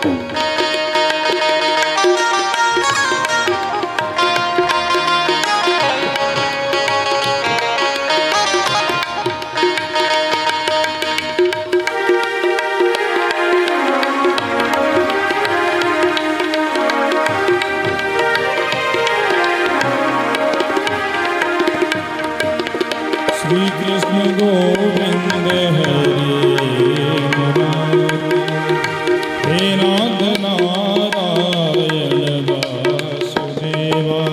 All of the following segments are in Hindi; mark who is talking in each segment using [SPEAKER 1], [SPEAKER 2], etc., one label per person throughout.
[SPEAKER 1] श्री कृष्ण गोविंद हरे हे नाथ नारायण वासुदेवा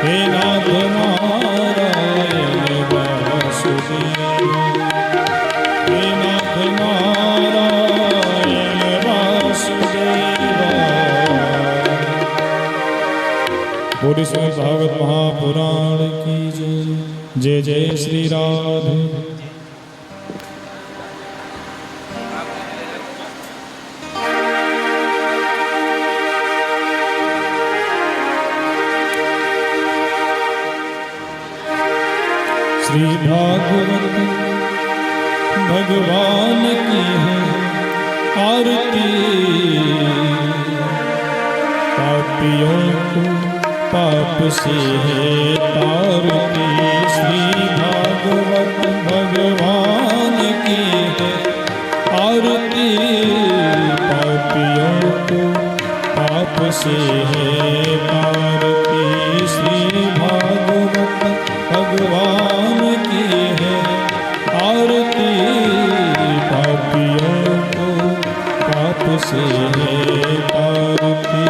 [SPEAKER 1] हे नाथ नारायण वासुदेवा हे नाथ नारायण वासुदेवा। बोले श्रीमद् भागवत महापुराण की जय जय श्री राधे। श्री भागवत भगवान की है आरती, पापियों को पाप से है तारती। श्री भागवत भगवान की है आरती, पापियों को पाप से है तारती। श्री भागवत भगवान की है आरती, पापियों को पाप से है तारती।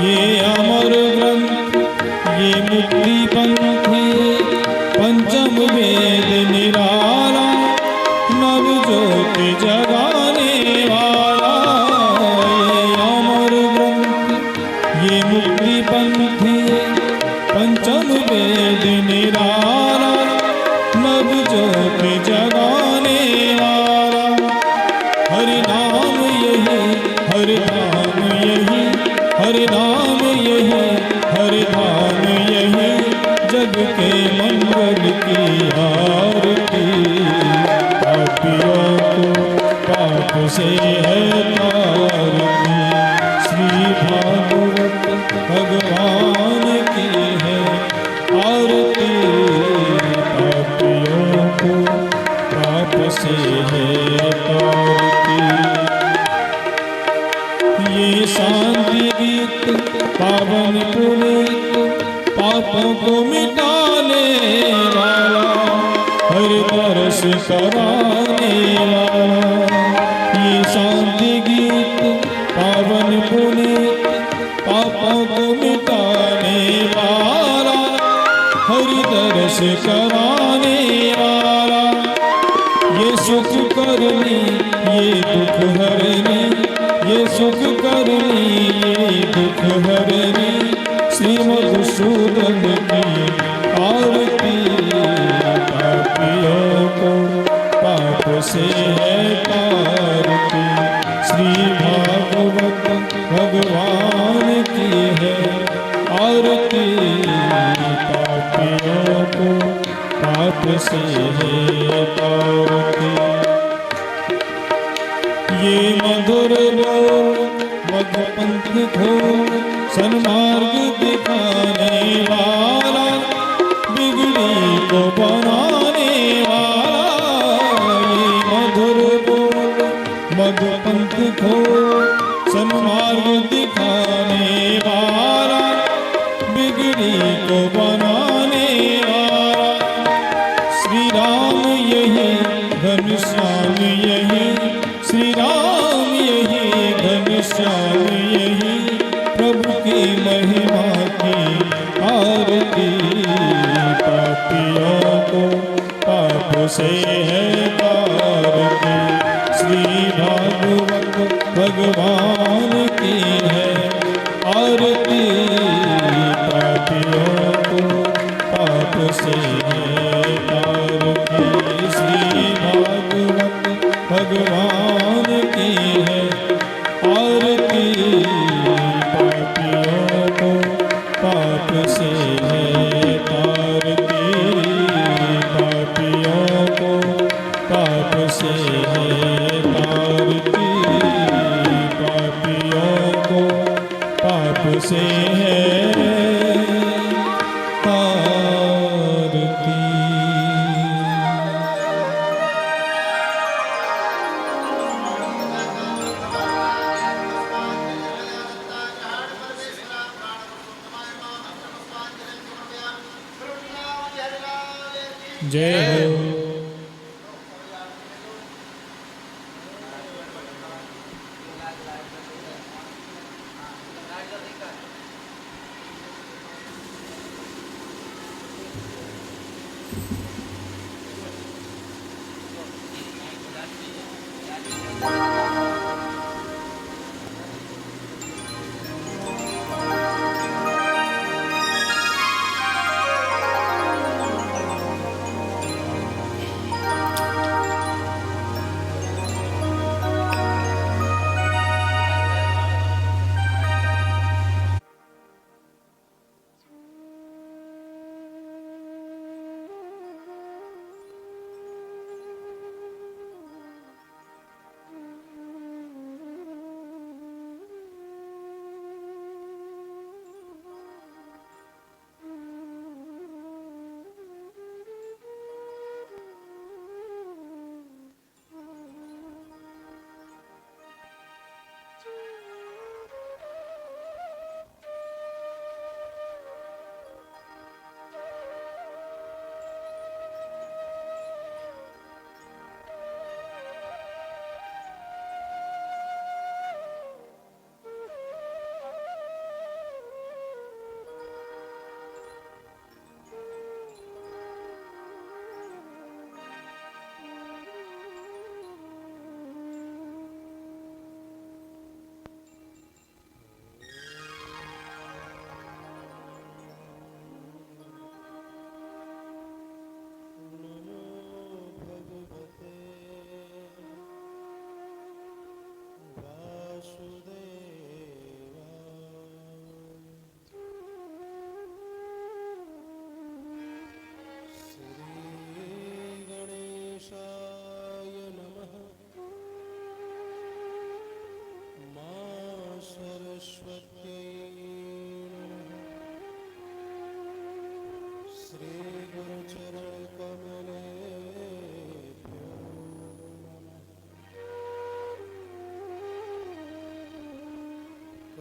[SPEAKER 1] ये अमर ग्रंथ ये मुक्ति पंथी, पंचम वेद निराला, नव ज्योति जगाने वाला। ये अमर ग्रंथ ये मुक्ति पंथी, पंचम वेद निराला, नव ज्योति जगाने वाला। हरि नाम यही हरि नाम यही हरि नाम यही हरि नाम यही, जग के मंगल की आरती। पापियों को पाप से है तारती। श्री भागवत भगवान की है आरती, पापियों को पाप से है तारती। ये शांति गीत पावन पुनीत, पापों को मिटाने वाला, हर तरस कराने वाला। ये शांति गीत पावन पुनीत, पापों को मिटाने वाला, हर तरस कराने वाला। ये सुख करनी ये दुख हरनी, ये सुख करनी ये दुख हरनी। श्री मधुसूदन की आरती, पापियों को पाप से है तारती। श्री भागवत भगवान की है आरती, पापियों को पाप से है तारती। ये मधुर बोल मधुपंथ घोर, सन्मार्ग दिखाने वाला, बिगड़ी को बनाने वाला। ये मधुर बोल मधुपंथ घोर, सन्मार्ग दिखाने वाला, बिगड़ी को बनाने वाला। श्री राम यही घनश्याम यही, श्री राम यही घनश्याम यही, प्रभु की महिमा की आरती। पापियों को पाप से है तारती। श्री भागवत भगवान की है आरती, पापियों को पाप से है तारती। श्री भागवत भगवान की है आरती, पापियों को पाप से है तारती। पापियों को पाप से है तारती। जय हो।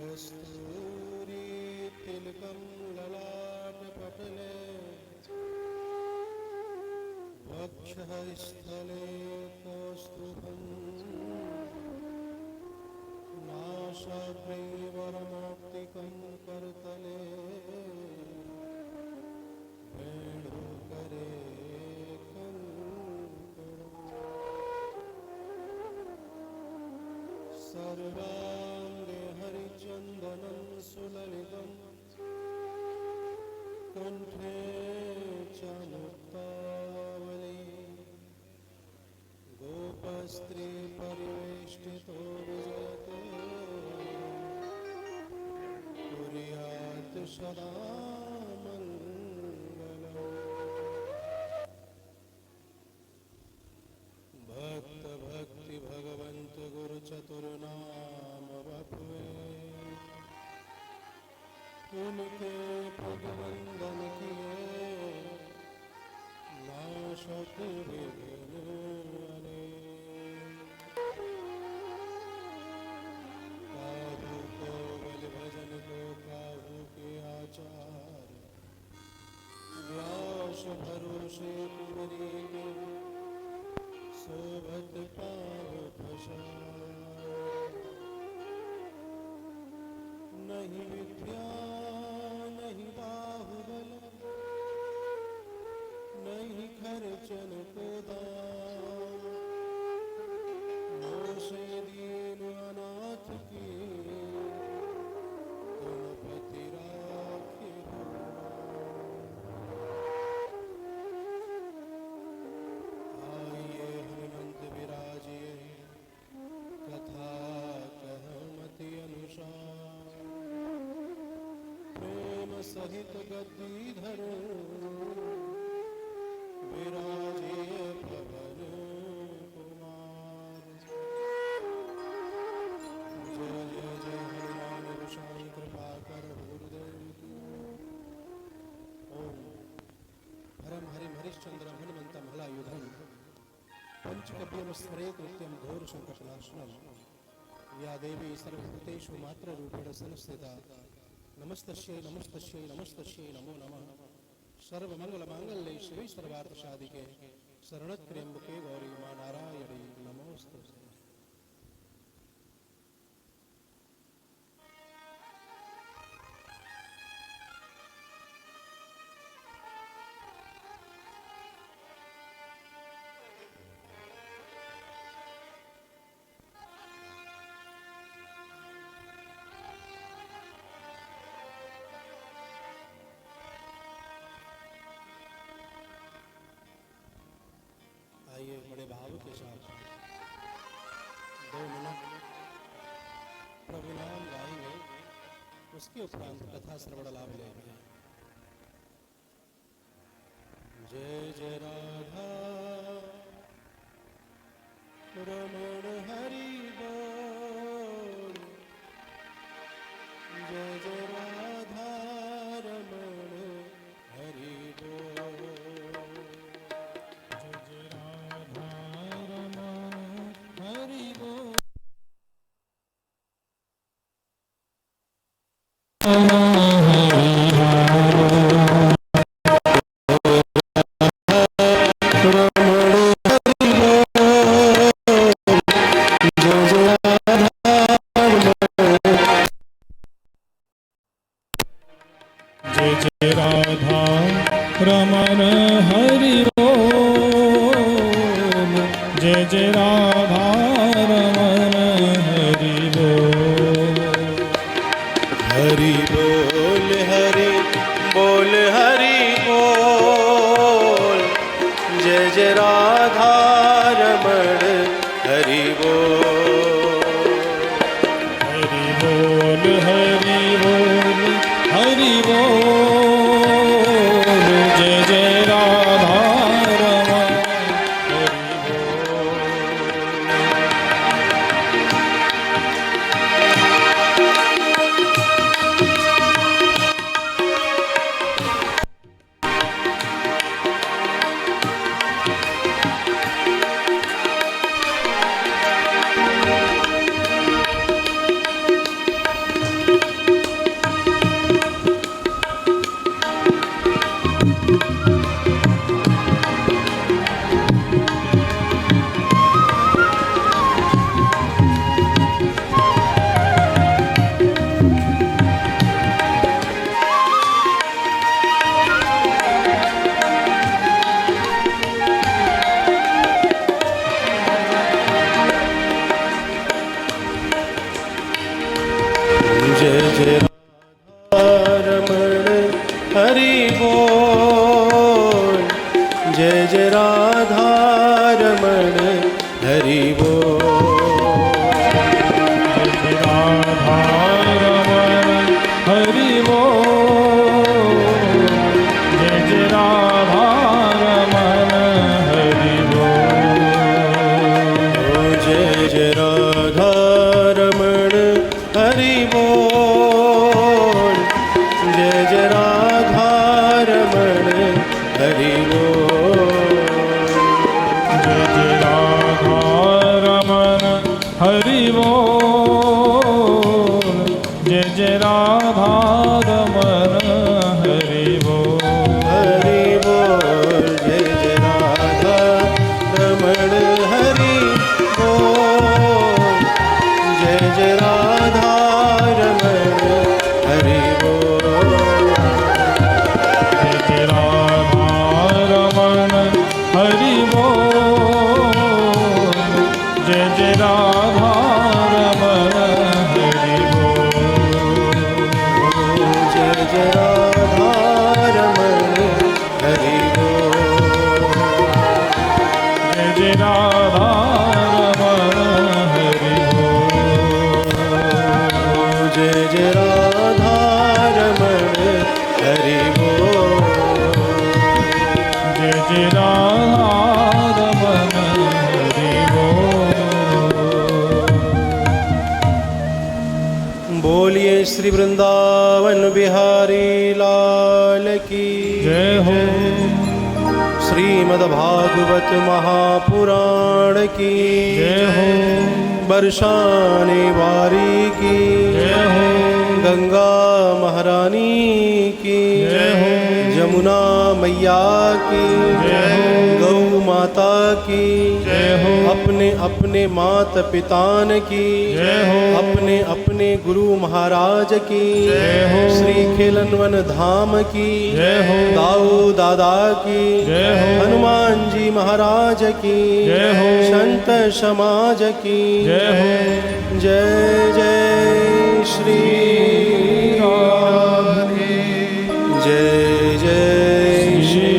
[SPEAKER 2] कस्तूरी तिलकं ललाटपटले वक्षस्थले कौस्तुभं नासाग्रे वरमौक्तिकं करतले वेणुकरे सर्वाङ्गे हरिचन्दनं सुललितं कण्ठे च मुक्तावली गोपस्त्री परिवेष्टितो विजयते कुर्यात् सदा मङ्गलम्। भक्त भक्ति भगवंत गुरु चतुर्नाम बपुए उनके पदवंदन किए नाशक विघ्न अनेक। काहू को बल भजन को काहू के आचार व्यास भरोसे कुमरी के सोभत पाव प्रसाद। नहीं विद्या नहीं बाहुबल नहीं खर्चन को दान मोसे दीन अनाथ की गणपति राखे सहित गद्दीधर विराजे पवन कुमार। जय जय जय हनुमान गोसाई कृपा कर गुरुदेव की। ओम हरम हरिम हरिश्चंद्रम हनुमंतम हलायुधम पंचकव्यम स्मरेत नित्यम घोर संकटनाशनम। या देवी सर्वभूतेषु मात्र रूपेण संस्थिता नमस्तस्यै नमस्तस्यै नमस्तस्यै नमो नमः। सर्व मंगल मांगल्ये शिवे सर्वार्थ साधिके शरणत् त्र्यंबके गौरी मां नारायणी नमोस्तुते। आइए बड़े भाव के साथ 2 मिनट प्रभु नाम गाएंगे, उसके उपरांत कथा श्रवण लाभ लेंगे। जय जय राधा रमण हरि बोल, जय जय राधा रमण हरि बोल।
[SPEAKER 1] जय जय राधा रमण हरि बोल, जय जय राधा रमण हरि बोल।
[SPEAKER 2] हरि बोल हरि बोल हरि बोल, जय जय राधा रमण हरि बोल।
[SPEAKER 1] हरि बोल हरि बोल हरि बोल, जय जय राधा रमण हरि बोल।
[SPEAKER 2] जय जय राधा रमण हरि बोल, जय जय राधा रमण हरि बोल।
[SPEAKER 1] जय राधा रमण हरि बोल, जय जय राधा रमण हरि बोल।
[SPEAKER 2] जय जय राधा रमण हरि बोल, जय जय राधा रमण हरि बोल।
[SPEAKER 1] जय जय राधा रमण हरि बोल, जय जय राधा रमण हरि बोल।
[SPEAKER 2] हरि बोल जय जय राधा रमण हरि बोल, जय जय राधा रमण हरि बोल।
[SPEAKER 1] जय जय राधा रमण हरि बोल, जय जय राधा रमण हरि बोल।
[SPEAKER 2] जय जय राधा रमण हरि बोल।
[SPEAKER 1] जय जय राधा रमण हरि बोल।
[SPEAKER 2] जय जय राधा रमण हरि बोल।
[SPEAKER 1] जय जय राधा रमण हरि बोल।
[SPEAKER 2] बोलिए श्री वृंदावन बिहारी लाल की
[SPEAKER 1] जय हो।
[SPEAKER 2] श्रीमद्भागवत महापुराण की
[SPEAKER 1] जय हो
[SPEAKER 2] बरसाने वारी की
[SPEAKER 1] जय हो
[SPEAKER 2] गंगा महारानी की
[SPEAKER 1] जय हो
[SPEAKER 2] जमुना मैया की
[SPEAKER 1] जय हो
[SPEAKER 2] गौ माता की
[SPEAKER 1] जय हो
[SPEAKER 2] अपने अपने मात पितान की
[SPEAKER 1] जय हो
[SPEAKER 2] अपने अपने गुरु महाराज की
[SPEAKER 1] जय हो
[SPEAKER 2] श्री खेलनवन धाम की
[SPEAKER 1] जय हो
[SPEAKER 2] दाऊ दादा की
[SPEAKER 1] जय हो
[SPEAKER 2] हनुमान जी महाराज की
[SPEAKER 1] जय हो
[SPEAKER 2] संत समाज की
[SPEAKER 1] जय हो
[SPEAKER 2] जय जय श्री राधे जय जय श्री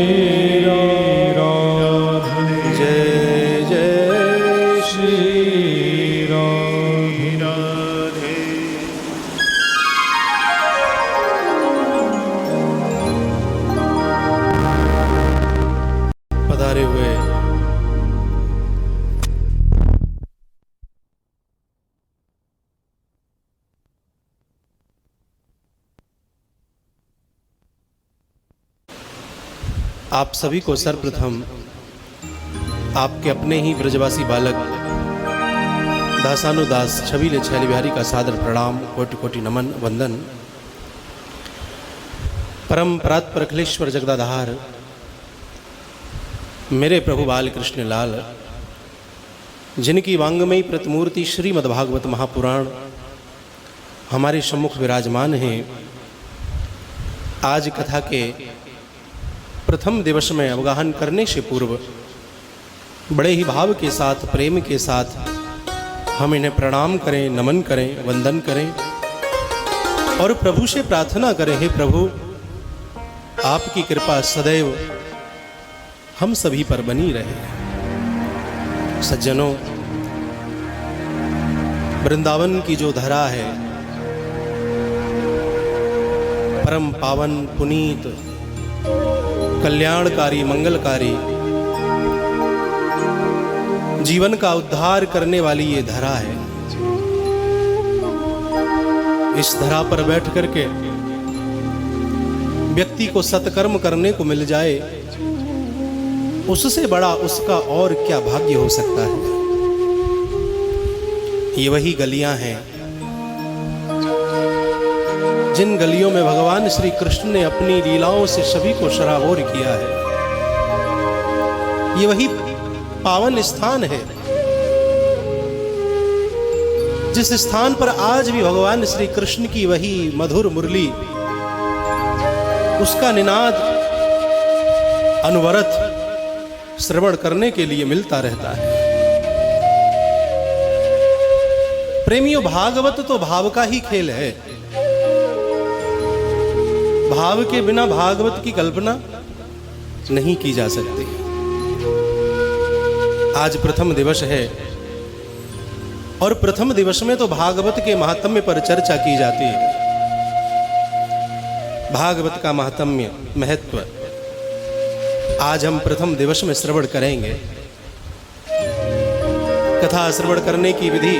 [SPEAKER 1] राधे
[SPEAKER 2] जय जय
[SPEAKER 1] श्री राधे
[SPEAKER 2] राधे। पधारे हुए आप सभी को सर्वप्रथम आपके अपने ही ब्रजवासी बालक दासानुदास छबीले छैल बिहारी का सादर प्रणाम, कोटि कोटि नमन वंदन। परम परात्पर अखिलेश्वर जगदाधार मेरे प्रभु बाल कृष्ण लाल, जिनकी वांगमयी प्रतिमूर्ति श्रीमद्भागवत महापुराण हमारे सम्मुख विराजमान हैं, आज कथा के प्रथम दिवस में अवगाहन करने से पूर्व बड़े ही भाव के साथ, प्रेम के साथ हम इन्हें प्रणाम करें, नमन करें, वंदन करें और प्रभु से प्रार्थना करें, हे प्रभु आपकी कृपा सदैव हम सभी पर बनी रहे। सज्जनों, वृंदावन की जो धरा है, परम पावन पुनीत कल्याणकारी मंगलकारी जीवन का उद्धार करने वाली ये धरा है। इस धरा पर बैठ करके व्यक्ति को सत्कर्म करने को मिल जाए, उससे बड़ा उसका और क्या भाग्य हो सकता है। ये वही गलियां हैं जिन गलियों में भगवान श्री कृष्ण ने अपनी लीलाओं से सभी को शराबोर किया है। ये वही पावन स्थान है जिस स्थान पर आज भी भगवान श्री कृष्ण की वही मधुर मुरली, उसका निनाद अनवरत श्रवण करने के लिए मिलता रहता है। प्रेमियों, भागवत तो भाव का ही खेल है। भाव के बिना भागवत की कल्पना नहीं की जा सकती। आज प्रथम दिवस है और प्रथम दिवस में तो भागवत के महात्म्य पर चर्चा की जाती है। भागवत का महात्म्य, महत्व आज हम प्रथम दिवस में श्रवण करेंगे। कथा श्रवण करने की विधि,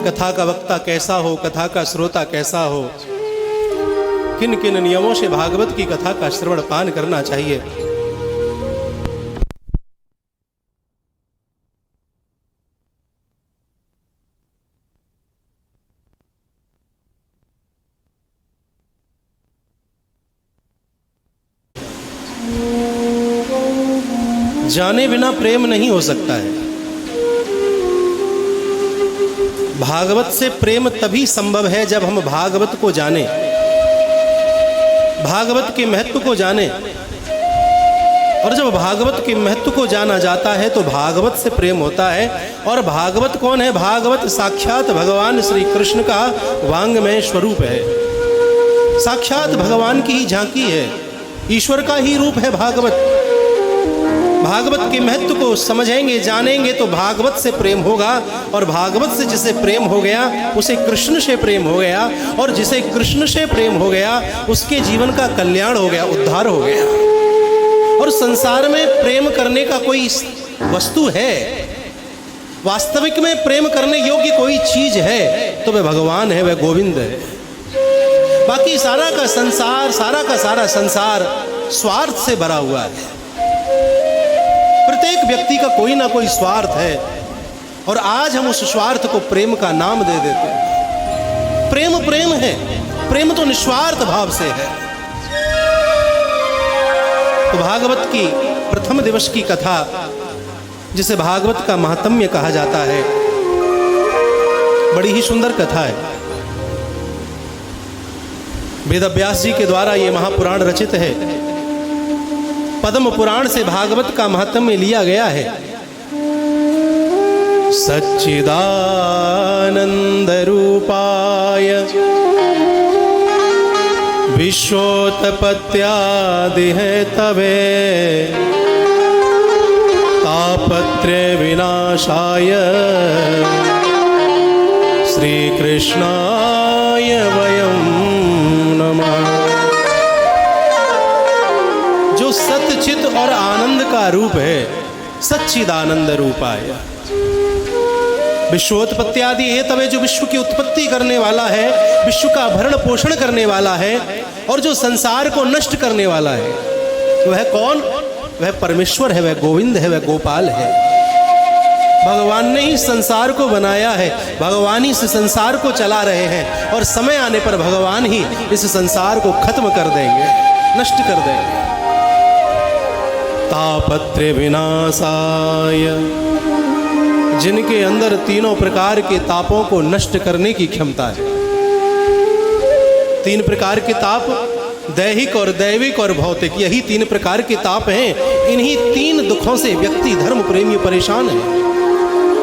[SPEAKER 2] कथा का वक्ता कैसा हो, कथा का श्रोता कैसा हो, किन किन नियमों से भागवत की कथा का श्रवण पान करना चाहिए, जाने बिना प्रेम नहीं हो सकता है। भागवत से प्रेम तभी संभव है जब हम भागवत को जाने, भागवत के महत्व को जाने। और जब भागवत के महत्व को जाना जाता है तो भागवत से प्रेम होता है। और भागवत कौन है? भागवत साक्षात भगवान श्री कृष्ण का वांगमय स्वरूप है, साक्षात भगवान की ही झांकी है, ईश्वर का ही रूप है भागवत। भागवत के महत्व को समझेंगे, जानेंगे तो भागवत से प्रेम होगा। और भागवत से जिसे प्रेम हो गया उसे कृष्ण से प्रेम हो गया, और जिसे कृष्ण से प्रेम हो गया उसके जीवन का कल्याण हो गया, उद्धार हो गया। और संसार में प्रेम करने का कोई वस्तु है, वास्तविक में प्रेम करने योग्य कोई चीज है तो वह भगवान है, वह गोविंद है। बाकी सारा का सारा संसार स्वार्थ से भरा हुआ है। प्रत्येक व्यक्ति का कोई ना कोई स्वार्थ है, और आज हम उस स्वार्थ को प्रेम का नाम दे देते हैं। प्रेम प्रेम है, प्रेम तो निस्वार्थ भाव से है। तो भागवत की प्रथम दिवस की कथा, जिसे भागवत का महात्म्य कहा जाता है, बड़ी ही सुंदर कथा है। वेदव्यास जी के द्वारा ये महापुराण रचित है। पद्म पुराण से भागवत का महात्म्य लिया गया है। सच्चिदानंद रूपाय विश्वोत्पत्त्यादि हेतवे तापत्रय विनाशाय श्री कृष्णाय वयं नमः। जो सच्चित और आनंद का रूप है, सच्चिदानंद रूपाय। विश्वोत्पत्त्यादि हेतवे, जो विश्व की उत्पत्ति करने वाला है, विश्व का भरण पोषण करने वाला है, और जो संसार को नष्ट करने वाला है, वह कौन? वह परमेश्वर है, वह गोविंद है, वह गोपाल है। भगवान ने ही संसार को बनाया है, भगवान ही इस संसार को चला रहे हैं, और समय आने पर भगवान ही इस संसार को खत्म कर देंगे, नष्ट कर देंगे। तापत्रय विनाशाय, जिनके अंदर तीनों प्रकार के तापों को नष्ट करने की क्षमता है। तीन प्रकार के ताप, दैहिक और दैविक और भौतिक, यही तीन प्रकार के ताप हैं। इन्हीं तीन दुखों से व्यक्ति धर्म प्रेमी परेशान है।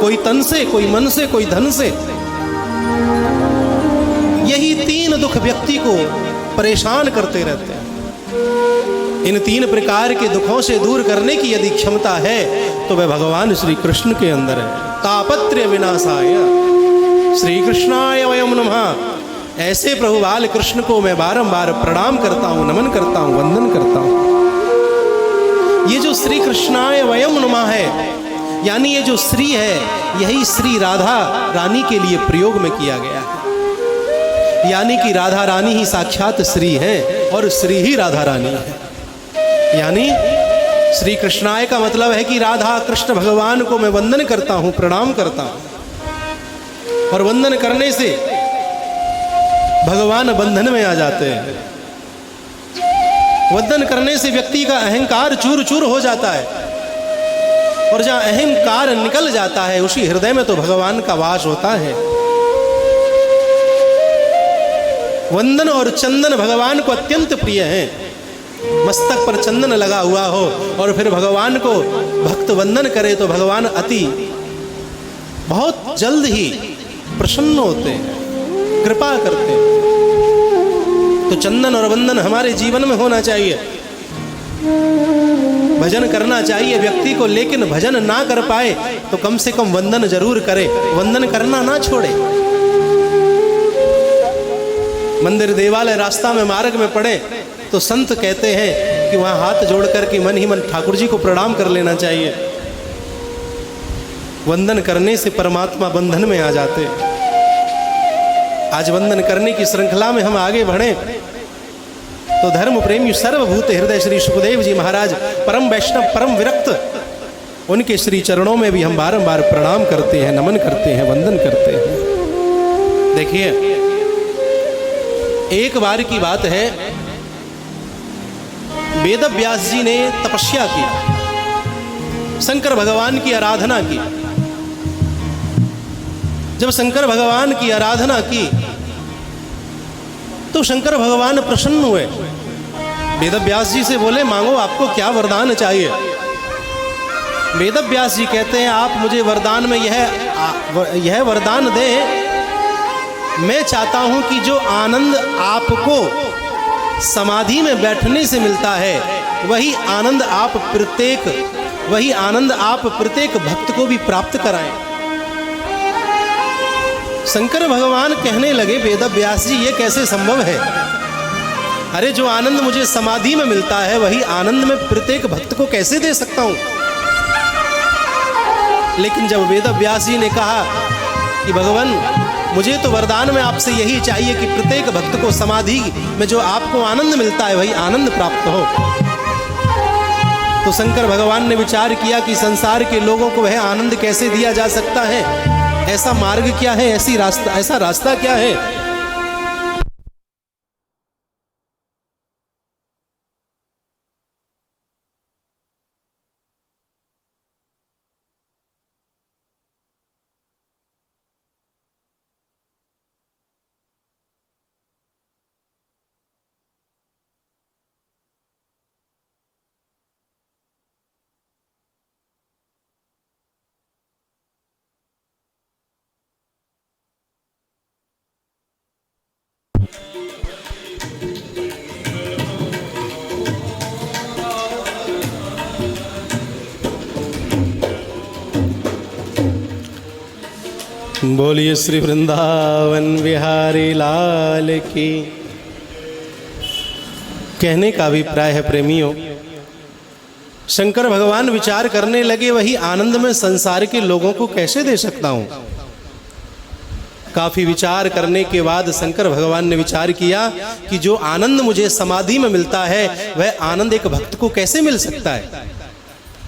[SPEAKER 2] कोई तन से, कोई मन से, कोई धन से। यही तीन दुख व्यक्ति को परेशान करते रहते हैं। इन तीन प्रकार के दुखों से दूर करने की यदि क्षमता है तो वह भगवान श्री कृष्ण के अंदर है। तापत्रय विनाशाय श्री कृष्णाय वयं नमः। ऐसे प्रभु बाल कृष्ण को मैं बारंबार प्रणाम करता हूँ, नमन करता हूँ, वंदन करता हूँ। ये जो श्री कृष्णाय वयं नमः है, यानी ये जो श्री है, यही श्री राधा रानी के लिए प्रयोग में किया गया है। यानी कि राधा रानी ही साक्षात श्री है, और श्री ही राधा रानी है। यानी श्री कृष्णाय का मतलब है कि राधा कृष्ण भगवान को मैं वंदन करता हूँ, प्रणाम करता हूँ। और वंदन करने से भगवान बंधन में आ जाते हैं। वंदन करने से व्यक्ति का अहंकार चूर चूर हो जाता है, और जहाँ अहंकार निकल जाता है, उसी हृदय में तो भगवान का वास होता है। वंदन और चंदन भगवान को अत्यंत प्रिय है। मस्तक पर चंदन लगा हुआ हो और फिर भगवान को भक्त वंदन करे तो भगवान बहुत जल्द ही प्रसन्न होते हैं, कृपा करते हैं। तो चंदन और वंदन हमारे जीवन में होना चाहिए। भजन करना चाहिए व्यक्ति को, लेकिन भजन ना कर पाए तो कम से कम वंदन जरूर करे, वंदन करना ना छोड़े। मंदिर, देवालय, रास्ता में, मार्ग में पड़े तो संत कहते हैं कि वहां हाथ जोड़कर के मन ही मन ठाकुर जी को प्रणाम कर लेना चाहिए। वंदन करने से परमात्मा बंधन में आ जाते। आज वंदन करने की श्रृंखला में हम आगे बढ़े तो धर्म प्रेमी सर्वभूत हृदय श्री सुखदेव जी महाराज, परम वैष्णव, परम विरक्त, उनके श्री चरणों में भी हम बारंबार प्रणाम करते हैं, नमन करते हैं, वंदन करते हैं। देखिए, एक बार की बात है, वेदव्यास जी ने तपस्या की, शंकर भगवान की आराधना की। जब शंकर भगवान की आराधना की तो शंकर भगवान प्रसन्न हुए। वेदव्यास जी से बोले, मांगो, आपको क्या वरदान चाहिए? वेदव्यास जी कहते हैं, आप मुझे वरदान में यह वरदान दें, मैं चाहता हूं कि जो आनंद आपको समाधि में बैठने से मिलता है, वही आनंद आप प्रत्येक भक्त को भी प्राप्त कराएं। शंकर भगवान कहने लगे, वेदव्यास जी, ये कैसे संभव है? अरे, जो आनंद मुझे समाधि में मिलता है, वही आनंद मैं प्रत्येक भक्त को कैसे दे सकता हूं? लेकिन जब वेदव्यास जी ने कहा कि भगवान, मुझे तो वरदान में आपसे यही चाहिए कि प्रत्येक भक्त को समाधि में जो आपको आनंद मिलता है, वही आनंद प्राप्त हो। तो शंकर भगवान ने विचार किया कि संसार के लोगों को वह आनंद कैसे दिया जा सकता है, ऐसा मार्ग क्या है, ऐसा रास्ता क्या है। बोलिए श्री वृंदावन बिहारी लाल की। कहने का अभिप्राय है प्रेमियों, शंकर भगवान विचार करने लगे वही आनंद में संसार के लोगों को कैसे दे सकता हूं। काफी विचार करने के बाद शंकर भगवान ने विचार किया कि जो आनंद मुझे समाधि में मिलता है वह आनंद एक भक्त को कैसे मिल सकता है।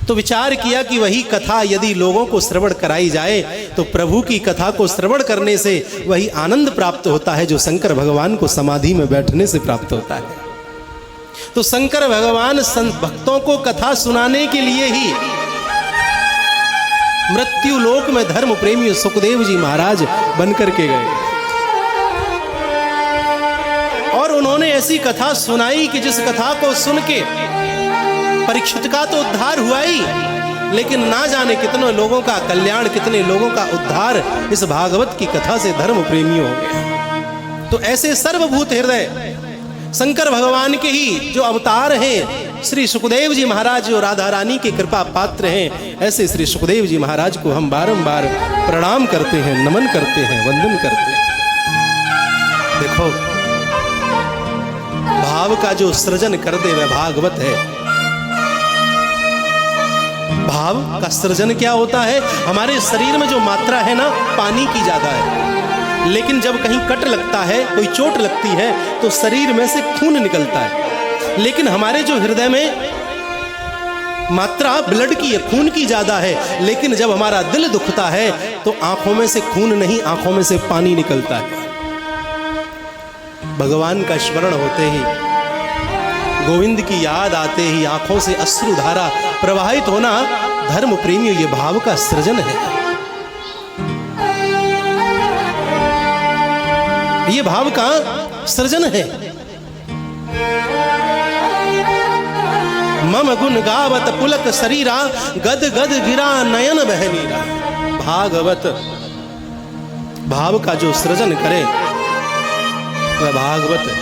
[SPEAKER 2] तो विचार किया कि वही कथा यदि लोगों को श्रवण कराई जाए तो प्रभु की कथा को श्रवण करने से वही आनंद प्राप्त होता है जो शंकर भगवान को समाधि में बैठने से प्राप्त होता है। तो शंकर भगवान भक्तों को कथा सुनाने के लिए ही मृत्यु लोक में धर्म प्रेमी सुखदेव जी महाराज बनकर के गए और उन्होंने ऐसी कथा सुनाई कि जिस कथा को सुन के परीक्षित का तो उद्धार हुआ ही, लेकिन ना जाने कितने लोगों का कल्याण, कितने लोगों का उद्धार इस भागवत की कथा से धर्म प्रेमी हो गए। तो ऐसे सर्वभूत हृदय शंकर भगवान के ही जो अवतार हैं, श्री सुखदेव जी महाराज जो राधा रानी के कृपा पात्र हैं, ऐसे श्री सुखदेव जी महाराज को हम बारंबार प्रणाम करते हैं, नमन करते हैं, वंदन करते हैं। देखो, भाव का जो सृजन कर दे वह भागवत है। भाव का सृजन क्या होता है? हमारे शरीर में जो मात्रा है ना, पानी की ज्यादा है, लेकिन जब कहीं कट लगता है, कोई चोट लगती है तो शरीर में से खून निकलता है। लेकिन हमारे जो हृदय में मात्रा ब्लड की है, खून की ज्यादा है, लेकिन जब हमारा दिल दुखता है तो आंखों में से खून नहीं, आंखों में से पानी निकलता है। भगवान का स्मरण होते ही, गोविंद की याद आते ही आंखों से अश्रुधारा प्रवाहित होना, धर्म प्रेमियों ये भाव का सृजन है। ये भाव का सृजन है। मम गुण गावत पुलक शरीरा, गद गद गिरा नयन बहनीरा। भागवत भाव का जो सृजन करे वह भागवत है।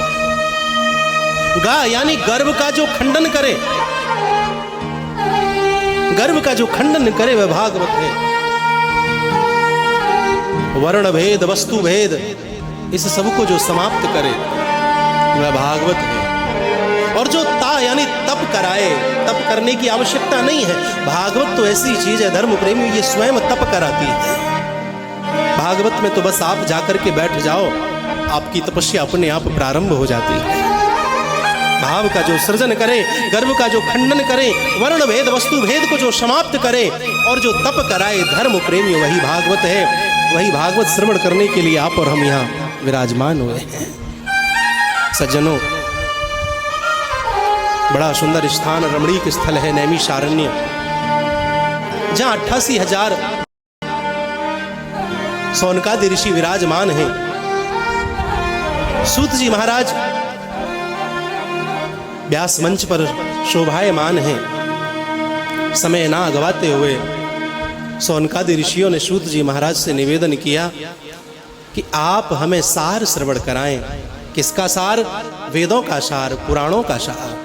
[SPEAKER 2] गा यानी गर्व का जो खंडन करे, गर्व का जो खंडन करे वह भागवत है। वर्ण भेद वस्तु भेद इस सब को जो समाप्त करे वह भागवत है। और जो ता यानी तप कराए, तप करने की आवश्यकता नहीं है। भागवत तो ऐसी चीज है धर्म प्रेमी, ये स्वयं तप कराती है। भागवत में तो बस आप जाकर के बैठ जाओ, आपकी तपस्या अपने आप प्रारंभ हो जाती है। भाव का जो सृजन करे, गर्व का जो खंडन करे, वर्ण भेद वस्तु भेद को जो समाप्त करे और जो तप कराए, धर्म प्रेमी वही भागवत है। वही भागवत श्रवण करने के लिए आप और हम यहाँ विराजमान हुए हैं। सज्जनों, बड़ा सुंदर स्थान रमणीक स्थल है नैमिषारण्य, जहाँ 88,000 सौनकादि ऋषि विराजमान हैं। सूत जी महाराज व्यास मंच पर शोभायमान हैं। समय ना गवाते हुए सौनकादि ऋषियों ने सूत जी महाराज से निवेदन किया कि आप हमें सार श्रवण कराएं। किसका सार? वेदों का सार, पुराणों का सार,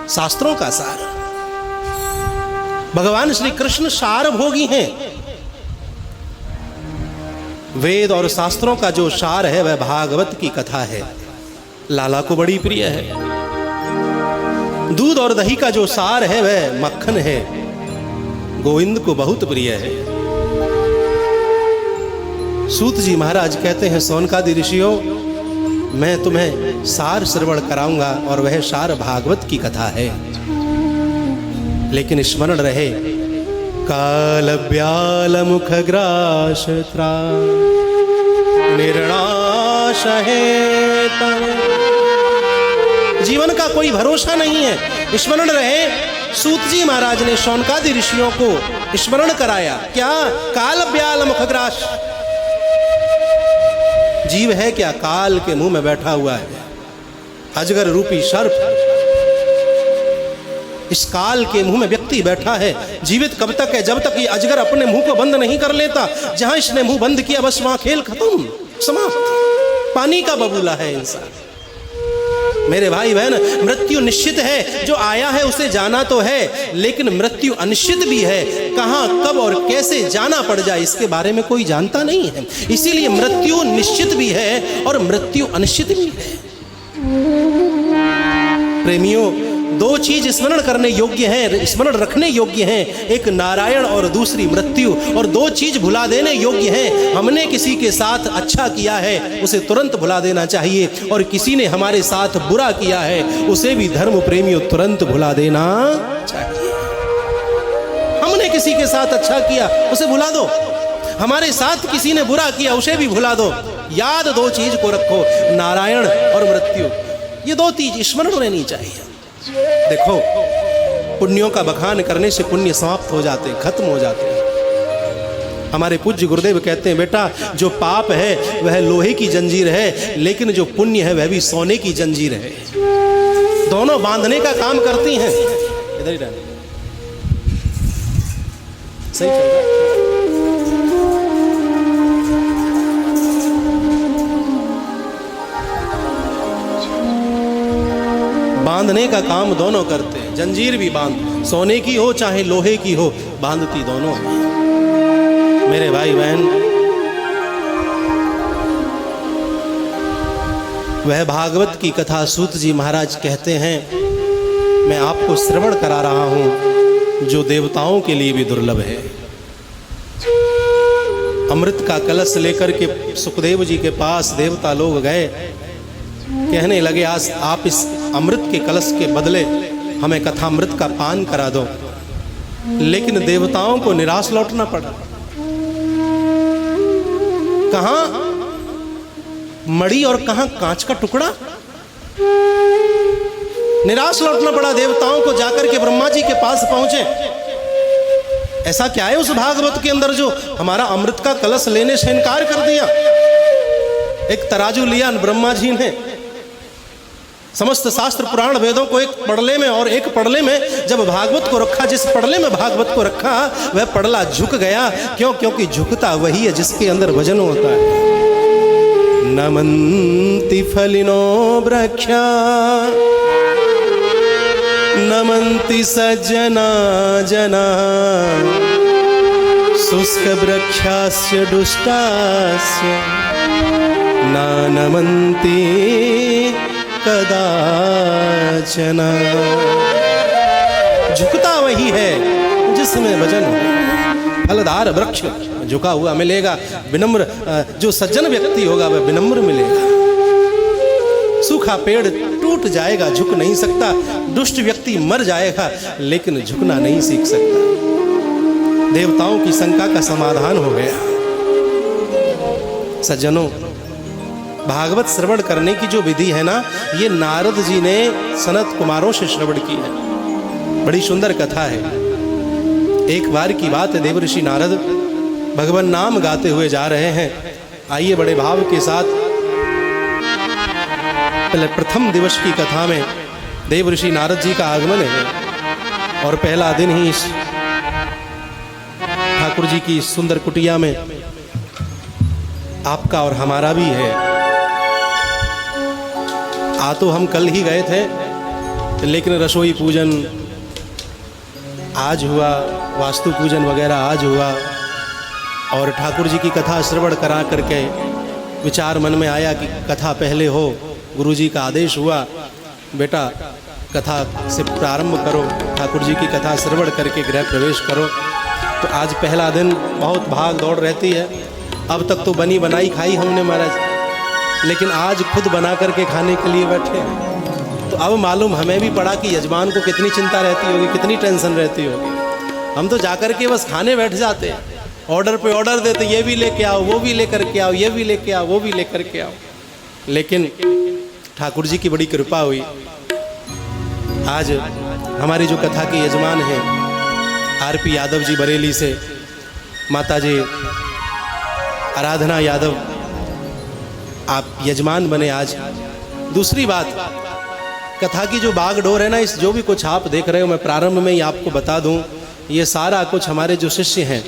[SPEAKER 2] शास्त्रों का सार। भगवान श्री कृष्ण सार भोगी हैं। वेद और शास्त्रों का जो सार है वह भागवत की कथा है। लाला को बड़ी प्रिय है। दूध और दही का जो सार है वह मक्खन है, गोविंद को बहुत प्रिय है। सूत जी महाराज कहते हैं, सौनकादि ऋषियों, मैं तुम्हें सार श्रवण कराऊंगा और वह सार भागवत की कथा है। लेकिन स्मरण रहे काल ब्याल मुख ग्रास निर्णाश है तव। जीवन का कोई भरोसा नहीं है। स्मरण रहे सूत जी महाराज ने शौनकादि ऋषियों को स्मरण कराया, क्या? काल ब्याल मुख ग्रास। जीव है क्या? काल के मुंह में बैठा हुआ है, अजगर रूपी सर्प। इस काल के मुंह में व्यक्ति बैठा है। जीवित कब तक है? जब तक ये अजगर अपने मुंह को बंद नहीं कर लेता। जहां इसने मुंह बंद किया बस वहां खेल खत्म, समाप्त। पानी का बबूला है इंसान। मेरे भाई बहन, मृत्यु निश्चित है। जो आया है उसे जाना तो है, लेकिन मृत्यु अनिश्चित भी है। कहां, कब और कैसे जाना पड़ जाए इसके बारे में कोई जानता नहीं है। इसीलिए मृत्यु निश्चित भी है और मृत्यु अनिश्चित भी है। प्रेमियों, दो चीज स्मरण करने योग्य हैं, स्मरण रखने योग्य हैं, एक नारायण और दूसरी मृत्यु। और दो चीज भुला देने योग्य हैं। हमने किसी के साथ अच्छा किया है उसे तुरंत भुला देना चाहिए, और किसी ने हमारे साथ बुरा किया है उसे भी धर्म प्रेमियों तुरंत भुला देना चाहिए। हमने किसी के साथ अच्छा किया उसे भुला दो, हमारे साथ किसी ने बुरा किया उसे भी भुला दो। याद दो चीज को रखो, नारायण और मृत्यु। ये दो चीज स्मरण रहनी चाहिए। देखो, पुण्यों का बखान करने से पुण्य समाप्त हो जाते हैं, खत्म हो जाते हैं। हमारे पूज्य गुरुदेव कहते हैं, बेटा जो पाप है वह लोहे की जंजीर है, लेकिन जो पुण्य है वह भी सोने की जंजीर है। दोनों बांधने का काम करती हैं। इधर ही रहना, सही चल रहा है। बांधने का काम दोनों करते हैं। जंजीर भी बांध, सोने की हो चाहे लोहे की हो, बांधती दोनों हैं। मेरे भाई बहन, वह भागवत की कथा सूत जी महाराज कहते हैं, मैं आपको श्रवण करा रहा हूं, जो देवताओं के लिए भी दुर्लभ है। अमृत का कलश लेकर के सुखदेव जी के पास देवता लोग गए, कहने लगे, आज आप इस अमृत के कलश के बदले हमें कथामृत का पान करा दो। लेकिन देवताओं को निराश लौटना पड़ा। कहां मणि और कहां कांच का टुकड़ा। निराश लौटना पड़ा देवताओं को। जाकर के ब्रह्मा जी के पास पहुंचे, ऐसा क्या है उस भागवत के अंदर जो हमारा अमृत का कलश लेने से इनकार कर दिया। एक तराजू लिया ब्रह्मा जी ने, समस्त शास्त्र पुराण वेदों को एक पड़ले में और एक पड़ले में जब भागवत को रखा, जिस पड़ले में भागवत को रखा वह पड़ला झुक गया। क्यों? क्योंकि झुकता वही है जिसके अंदर वजन होता है। नमन्ति फलिनो वृक्षा नमन्ति सज्जना जना शुष्क वृक्षास्य दुष्टास्य न नमन्ति कदाचन। झुकता वही है जिसमें वजन हो। फलदार वृक्ष झुका हुआ मिलेगा, विनम्र जो सज्जन व्यक्ति होगा वह विनम्र मिलेगा। सूखा पेड़ टूट जाएगा, झुक नहीं सकता। दुष्ट व्यक्ति मर जाएगा लेकिन झुकना नहीं सीख सकता। देवताओं की शंका का समाधान हो गया। सज्जनों, भागवत श्रवण करने की जो विधि है ना, ये नारद जी ने सनत कुमारों से श्रवण की है। बड़ी सुंदर कथा है। एक बार की बात है, देवऋषि नारद भगवान नाम गाते हुए जा रहे हैं। आइए बड़े भाव के साथ पहले प्रथम दिवस की कथा में देवऋषि नारद जी का आगमन है, और पहला दिन ही इस ठाकुर जी की सुंदर कुटिया में आपका और हमारा भी है। आ तो हम कल ही गए थे, लेकिन रसोई पूजन आज हुआ, वास्तु पूजन वगैरह आज हुआ, और ठाकुर जी की कथा श्रवण करा करके विचार मन में आया कि कथा पहले हो। गुरु जी का आदेश हुआ, बेटा कथा से प्रारंभ करो, ठाकुर जी की कथा श्रवण करके गृह प्रवेश करो। तो आज पहला दिन बहुत भाग दौड़ रहती है। अब तक तो बनी बनाई खाई हमने महाराज, लेकिन आज खुद बना करके खाने के लिए बैठे हैं। तो अब मालूम हमें भी पड़ा कि यजमान को कितनी चिंता रहती होगी, कितनी टेंशन रहती होगी। हम तो जाकर के बस खाने बैठ जाते हैं, ऑर्डर पे ऑर्डर देते, ये भी लेके आओ, वो भी लेकर के आओ, ये भी लेके आओ, वो भी लेकर के आओ। लेकिन ठाकुर जी की बड़ी कृपा हुई, आज हमारी जो कथा के यजमान हैं आरपी यादव जी बरेली से, माता जी आराधना यादव, आप यजमान बने आज। दूसरी बात, कथा की जो बागडोर है ना, इस जो भी कुछ आप देख रहे हो, मैं प्रारंभ में ही आपको बता दूं, ये सारा कुछ हमारे जो शिष्य हैं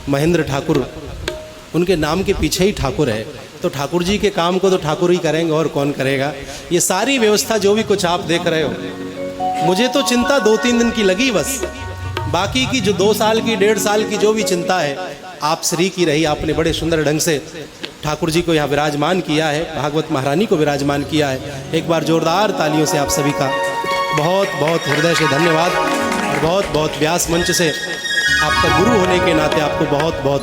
[SPEAKER 2] महेंद्र ठाकुर, उनके नाम के पीछे ही ठाकुर है। तो ठाकुर जी के काम को तो ठाकुर ही करेंगे, और कौन करेगा। ये सारी व्यवस्था जो भी कुछ आप देख रहे हो, मुझे तो चिंता 2-3 दिन की लगी बस, बाकी की जो 2 साल की 1.5 साल की जो भी चिंता है आप श्री की रही। आपने बड़े सुंदर ढंग से ठाकुर जी को यहाँ विराजमान किया है, भागवत महारानी को विराजमान किया है। एक बार जोरदार तालियों से आप सभी का बहुत बहुत हृदय से धन्यवाद, और बहुत बहुत व्यास मंच से आपका गुरु होने के नाते आपको बहुत बहुत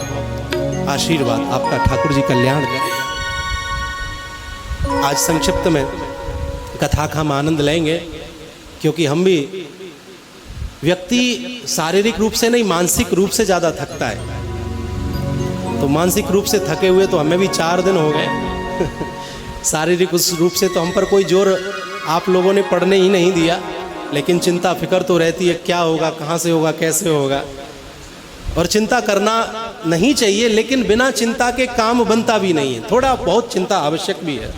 [SPEAKER 2] आशीर्वाद। आपका ठाकुर जी कल्याण करें। आज संक्षिप्त में कथा का हम आनंद लेंगे, क्योंकि हम भी, व्यक्ति शारीरिक रूप से नहीं मानसिक रूप से ज़्यादा थकता है। तो मानसिक रूप से थके हुए तो हमें भी 4 दिन हो गए शारीरिक उस रूप से तो हम पर कोई जोर आप लोगों ने पढ़ने ही नहीं दिया, लेकिन चिंता फिक्र तो रहती है, क्या होगा, कहाँ से होगा, कैसे होगा। और चिंता करना नहीं चाहिए, लेकिन बिना चिंता के काम बनता भी नहीं है, थोड़ा बहुत चिंता आवश्यक भी है।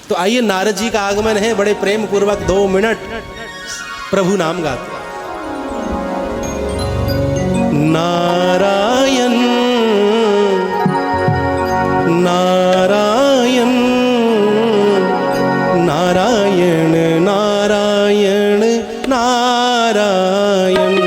[SPEAKER 2] तो आइए, नारद जी का आगमन है, बड़े प्रेम पूर्वक 2 मिनट प्रभु नाम गाते। नारायण नारायण नारायण नारायण नारायण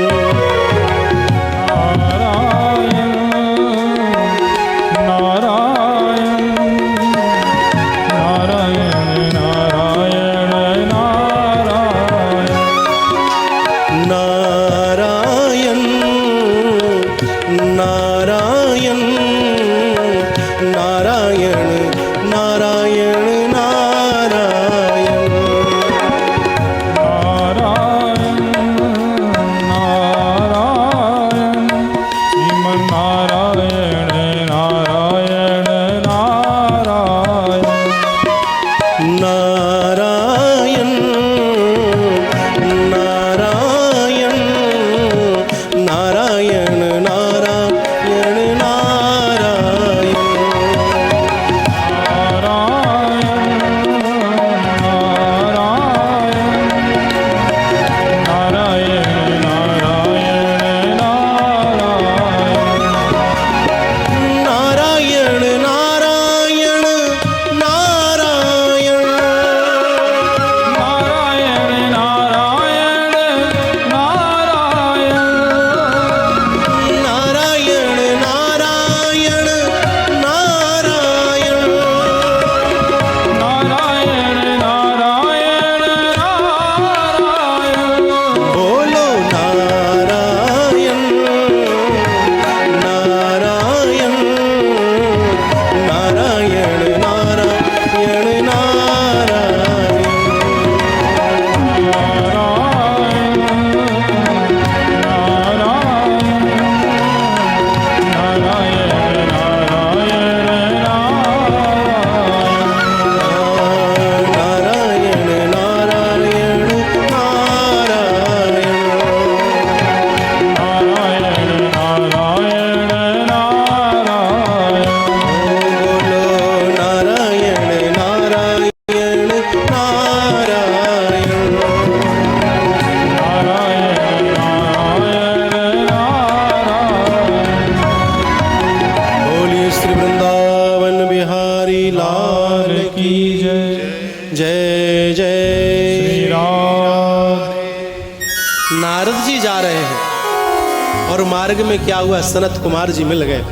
[SPEAKER 2] मार्ग में क्या हुआ, सनत कुमार जी मिल गए।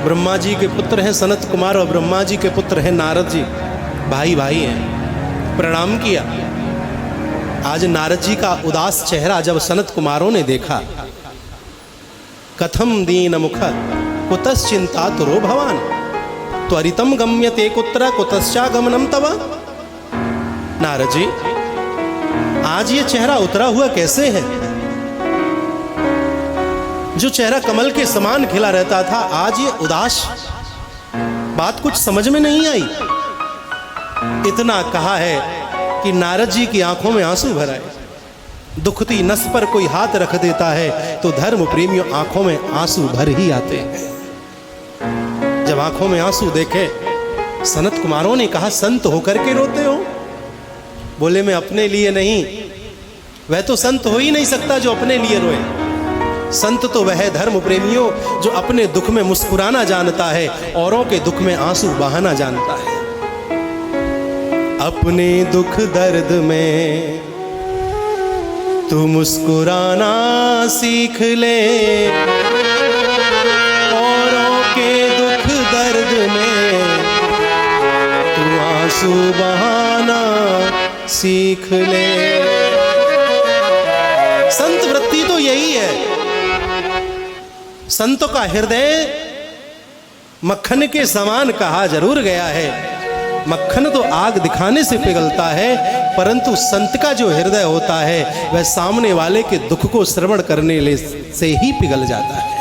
[SPEAKER 2] ब्रह्मा जी के पुत्र हैं सनत कुमार और ब्रह्मा जी के पुत्र हैं नारद जी, भाई भाई हैं। प्रणाम किया। आज नारद जी का उदास चेहरा जब सनत कुमारों ने देखा, कथम दीन मुख कुतश्चिंता तुरो भवान त्वरितम गम्यते कुत्र कुतश्चागमनम तव। नारद जी, आज ये चेहरा उतरा हुआ कैसे है? जो चेहरा कमल के समान खिला रहता था, आज ये उदास। बात कुछ समझ में नहीं आई। इतना कहा है कि नारद जी की आंखों में आंसू भर आए। दुखती नस पर कोई हाथ रख देता है तो धर्म प्रेमियों आंखों में आंसू भर ही आते हैं। जब आंखों में आंसू देखे, सनत कुमारों ने कहा, संत होकर के रोते हो? बोले, मैं अपने लिए नहीं। वह तो संत हो ही नहीं सकता जो अपने लिए रोए। संत तो वह है धर्म प्रेमियों जो अपने दुख में मुस्कुराना जानता है, औरों के दुख में आंसू बहाना जानता है। अपने दुख दर्द में तू मुस्कुराना सीख ले, औरों के दुख दर्द में तू आंसू बहाना सीख ले। संत वृत्ति तो यही है। संतों का हृदय मक्खन के समान कहा जरूर गया है। मक्खन तो आग दिखाने से पिघलता है, परंतु संत का जो हृदय होता है वह सामने वाले के दुख को श्रवण करने से ही पिघल जाता है।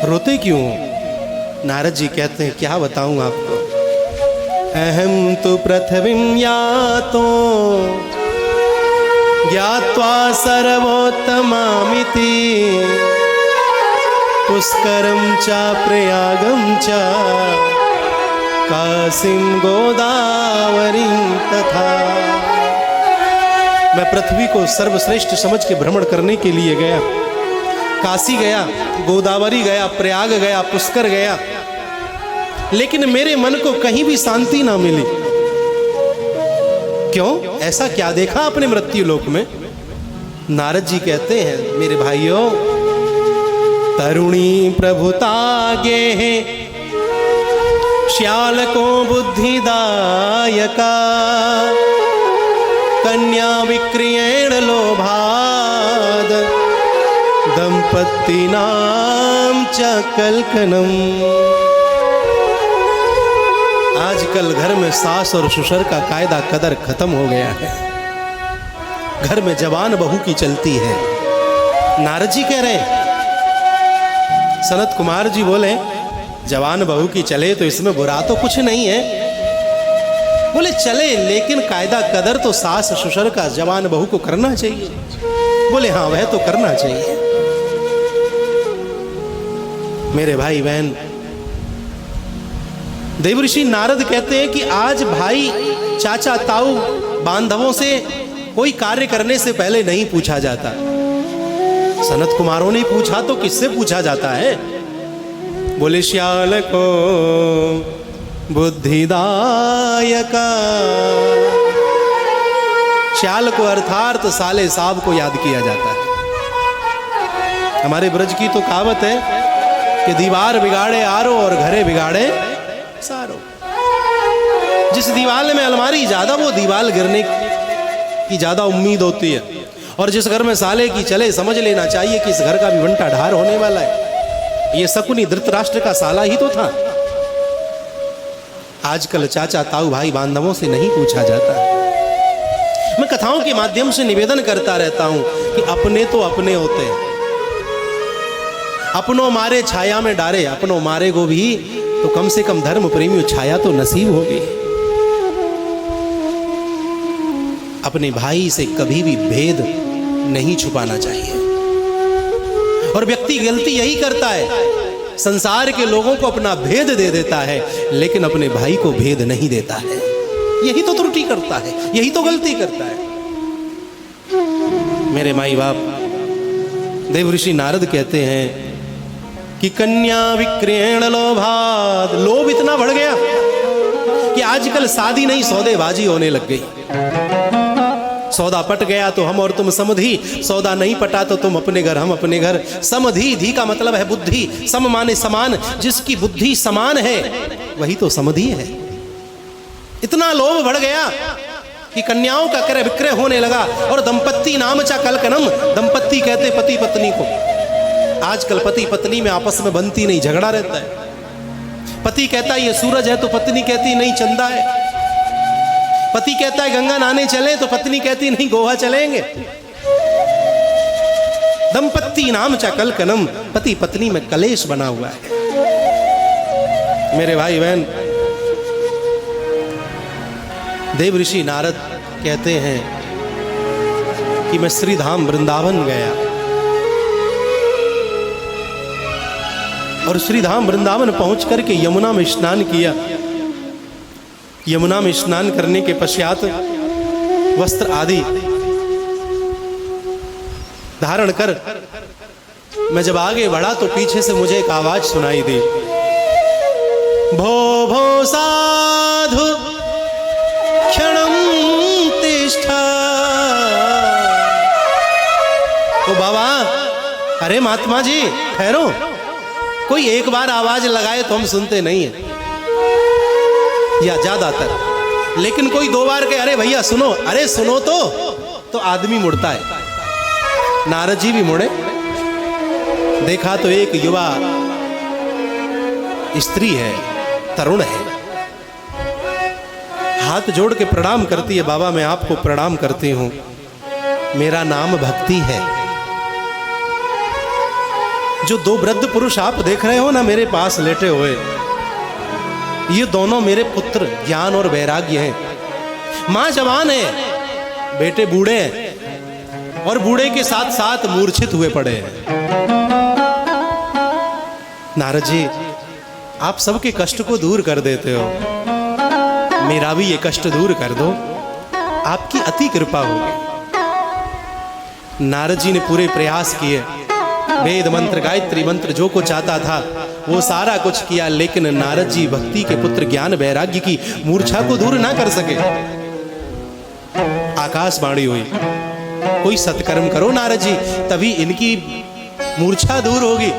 [SPEAKER 2] रोते क्यों? नारद जी कहते हैं, क्या बताऊं आपको। अहम तो पृथ्वीं यातो ज्ञात्वा सर्वोत्तमामिति पुष्करम च प्रयागम च काशीं गोदावरी तथा। मैं पृथ्वी को सर्वश्रेष्ठ समझ के भ्रमण करने के लिए गया। काशी गया, गोदावरी गया, प्रयाग गया, पुष्कर गया, लेकिन मेरे मन को कहीं भी शांति ना मिली। क्यों? ऐसा क्या देखा अपने मृत्यु लोक में? नारद जी कहते हैं, मेरे भाइयों, तरुणी प्रभुता गे है श्याल को बुद्धिदायका, कन्या विक्रियेण लोभाद दंपत्ति नाम च कलकनम। आजकल घर में सास और ससुर का कायदा कदर खत्म हो गया है। घर में जवान बहू की चलती है। नारद जी कह रहे हैं, सनत कुमार जी बोले, जवान बहू की चले तो इसमें बुरा तो कुछ नहीं है। बोले चले, लेकिन कायदा कदर तो सास ससुर का जवान बहू को करना चाहिए। बोले हाँ, वह तो करना चाहिए। मेरे भाई बहन, देवऋषि नारद कहते हैं कि आज भाई, चाचा, ताऊ, बांधवों से कोई कार्य करने से पहले नहीं पूछा जाता। सनत कुमारों ने पूछा तो किससे पूछा जाता है? बोले श्याल को बुद्धिदायका। श्याल को अर्थात साले साहब को याद किया जाता है। हमारे ब्रज की तो कहावत है कि दीवार बिगाड़े आरो और घरे बिगाड़े सारो। जिस दीवार में अलमारी ज्यादा, वो दीवार गिरने की ज्यादा उम्मीद होती है। और जिस घर में साले की चले, समझ लेना चाहिए कि इस घर का भी बंटा ढार होने वाला है। ये शकुनी धृतराष्ट्र का साला ही तो था। आजकल चाचा, ताऊ, भाई, बांधवों से नहीं पूछा जाता। मैं कथाओं के माध्यम से निवेदन करता रहता हूं कि अपने तो अपने होते हैं। अपनों मारे छाया में डारे, अपनों मारे को भी तो कम से कम धर्म प्रेमियों छाया तो नसीब होगी। अपने भाई से कभी भी भेद नहीं छुपाना चाहिए। और व्यक्ति गलती यही करता है, संसार के लोगों को अपना भेद दे देता है, लेकिन अपने भाई को भेद नहीं देता है। यही तो त्रुटि करता है, यही तो गलती करता है। मेरे माई बाप, देवऋषि नारद कहते हैं कि कन्या विक्रयण लोभाद। लोभ इतना बढ़ गया कि आजकल शादी नहीं, सौदेबाजी होने लग गई। सौदा पट गया तो हम और तुम समधी, सौदा नहीं पटा तो तुम अपने घर हम अपने घर। समधी, धी का मतलब है बुद्धि, सम माने समान। जिसकी बुद्धि समान है वही तो समधी है। इतना लोभ बढ़ गया कि कन्याओं का क्रय विक्रय होने लगा। और दंपत्ति नाम चा कलकनम, दंपत्ति कहते पति पत्नी को। आजकल पति पत्नी में आपस में बनती नहीं, झगड़ा रहता है। पति कहता है ये सूरज है तो पत्नी कहती नहीं चंदा है। पति कहता है गंगा नहाने चले तो पत्नी कहती नहीं गोवा चलेंगे। दंपत्ति नाम चा कलकनम, पति पत्नी में कलेश बना हुआ है। मेरे भाई बहन, देव ऋषि नारद कहते हैं कि मैं श्री धाम वृंदावन गया और श्री धाम वृंदावन पहुंच करके यमुना में स्नान किया। यमुना में स्नान करने के पश्चात वस्त्र आदि धारण कर मैं जब आगे बढ़ा तो पीछे से मुझे एक आवाज सुनाई दी, भो भो साधु क्षणम तिष्ठा। ओ बाबा, अरे महात्मा जी ठहरो। कोई एक बार आवाज लगाए तो हम सुनते नहीं है, या ज्यादातर, लेकिन कोई दो बार कहे अरे भैया सुनो, अरे सुनो तो आदमी मुड़ता है। नारद जी भी मुड़े, देखा तो एक युवा स्त्री है, तरुण है, हाथ जोड़ के प्रणाम करती है, बाबा मैं आपको प्रणाम करती हूं, मेरा नाम भक्ति है। जो दो वृद्ध पुरुष आप देख रहे हो ना मेरे पास लेटे हुए, ये दोनों मेरे पुत्र ज्ञान और वैराग्य हैं। मां जवान है, बेटे बूढ़े हैं और बूढ़े के साथ साथ मूर्छित हुए पड़े हैं। नारद जी आप सबके कष्ट को दूर कर देते हो, मेरा भी ये कष्ट दूर कर दो, आपकी अति कृपा होगी। नारद जी ने पूरे प्रयास किए, वेद मंत्र गायत्री मंत्र जो कुछ आता था वो सारा कुछ किया, लेकिन नारद जी भक्ति के पुत्र ज्ञान वैराग्य की मूर्छा को दूर ना कर सके। आकाशवाणी हुई, कोई सत्कर्म करो नारद जी, तभी इनकी मूर्छा दूर होगी।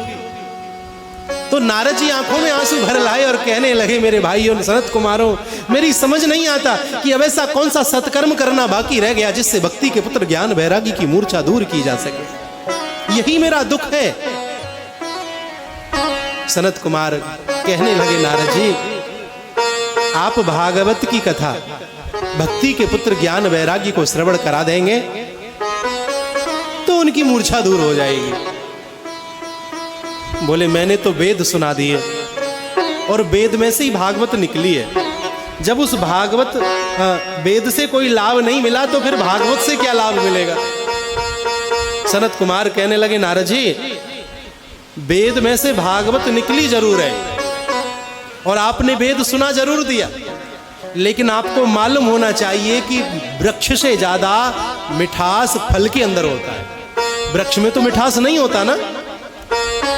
[SPEAKER 2] तो नारद जी आंखों में आंसू भर लाए और कहने लगे, मेरे भाइयों सनत कुमारों, मेरी समझ नहीं आता कि अब ऐसा कौन सा सत्कर्म करना बाकी रह गया जिससे भक्ति के पुत्र ज्ञान वैराग्य की मूर्छा दूर की जा सके। यही मेरा दुख है। सनत कुमार कहने लगे, नारद जी आप भागवत की कथा भक्ति के पुत्र ज्ञान वैराग्य को श्रवण करा देंगे तो उनकी मूर्छा दूर हो जाएगी। बोले मैंने तो वेद सुना दिए और वेद में से ही भागवत निकली है। जब उस भागवत वेद से कोई लाभ नहीं मिला तो फिर भागवत से क्या लाभ मिलेगा। सनत कुमार कहने लगे, नारद जी वेद में से भागवत निकली जरूर है और आपने वेद सुना जरूर दिया, लेकिन आपको मालूम होना चाहिए कि वृक्ष से ज्यादा मिठास फल के अंदर होता है। वृक्ष में तो मिठास नहीं होता ना,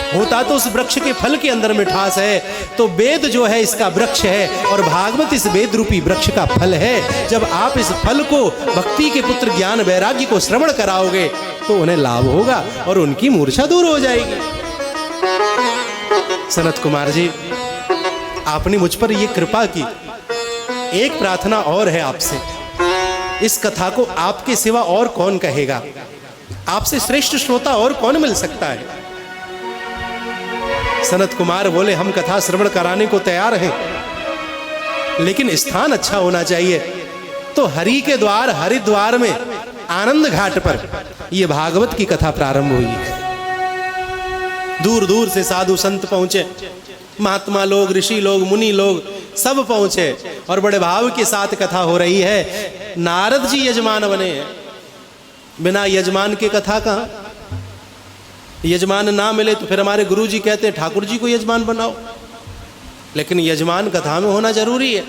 [SPEAKER 2] होता तो उस वृक्ष के फल के अंदर मिठास है। तो वेद जो है इसका वृक्ष है और भागवत इस वेद रूपी वृक्ष का फल है। जब आप इस फल को भक्ति के पुत्र ज्ञान वैराग्य को श्रवण कराओगे तो उन्हें लाभ होगा और उनकी मूर्छा दूर हो जाएगी। सनत कुमार जी आपने मुझ पर यह कृपा की, एक प्रार्थना और है आपसे, इस कथा को आपके सिवा और कौन कहेगा, आपसे श्रेष्ठ श्रोता और कौन मिल सकता है। सनत कुमार बोले, हम कथा श्रवण कराने को तैयार हैं, लेकिन स्थान अच्छा होना चाहिए। तो हरि के द्वार हरिद्वार में आनंद घाट पर यह भागवत की कथा प्रारंभ हुई है। दूर दूर से साधु संत पहुंचे, महात्मा लोग, ऋषि लोग, मुनि लोग सब पहुंचे और बड़े भाव के साथ कथा हो रही है। नारद जी यजमान बने हैं, बिना यजमान के कथा कहां। यजमान ना मिले तो फिर हमारे गुरु जी कहते हैं ठाकुर जी को यजमान बनाओ, लेकिन यजमान कथा में होना जरूरी है।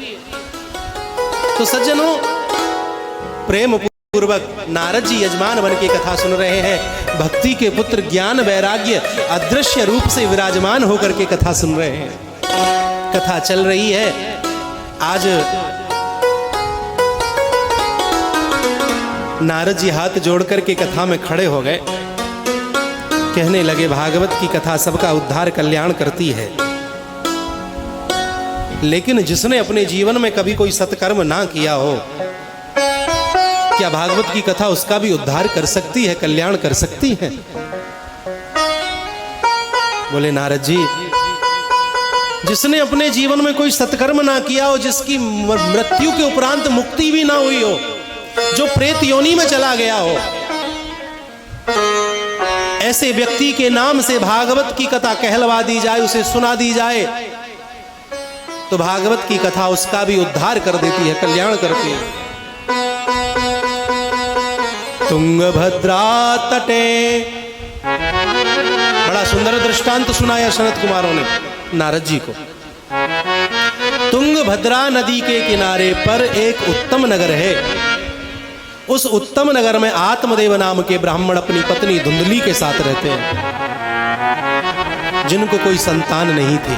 [SPEAKER 2] तो सज्जनों, प्रेम पूर्वक नारद जी यजमान बन के कथा सुन रहे हैं। भक्ति के पुत्र ज्ञान वैराग्य अदृश्य रूप से विराजमान होकर के कथा सुन रहे हैं। कथा चल रही है। आज नारद जी हाथ जोड़ करके कथा में खड़े हो गए, कहने लगे, भागवत की कथा सबका उद्धार कल्याण करती है, लेकिन जिसने अपने जीवन में कभी कोई सत्कर्म ना किया हो, क्या भागवत की कथा उसका भी उद्धार कर सकती है, कल्याण कर सकती है। बोले नारद जी जिसने अपने जीवन में कोई सत्कर्म ना किया हो, जिसकी मृत्यु के उपरांत मुक्ति भी ना हुई हो, जो प्रेत योनि में चला गया हो, ऐसे व्यक्ति के नाम से भागवत की कथा कहलवा दी जाए, उसे सुना दी जाए, तो भागवत की कथा उसका भी उद्धार कर देती है, कल्याण करती है। तुंगभद्रा तटे, बड़ा सुंदर दृष्टांत सुनाया सनत कुमारों ने नारद जी को। तुंगभद्रा नदी के किनारे पर एक उत्तम नगर है। उस उत्तम नगर में आत्मदेव नाम के ब्राह्मण अपनी पत्नी धुंधली के साथ रहते हैं, जिनको कोई संतान नहीं थी।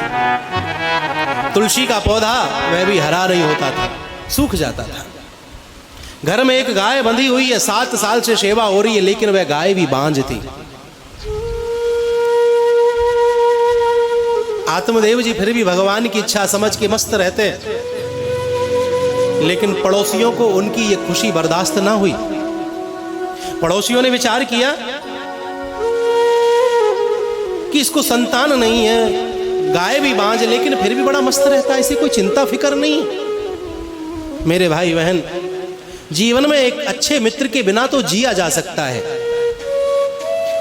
[SPEAKER 2] तुलसी का पौधा वह भी हरा नहीं होता था, सूख जाता था। घर में एक गाय बंधी हुई है, 7 साल से सेवा हो रही है, लेकिन वह गाय भी बांझ थी। आत्मदेव जी फिर भी भगवान की इच्छा समझ के मस्त रहते, लेकिन पड़ोसियों को उनकी ये खुशी बर्दाश्त ना हुई। पड़ोसियों ने विचार किया कि इसको संतान नहीं है, गाय भी बांझ, लेकिन फिर भी बड़ा मस्त रहता है, इसे कोई चिंता फिक्र नहीं। मेरे भाई बहन, जीवन में एक अच्छे मित्र के बिना तो जिया जा सकता है,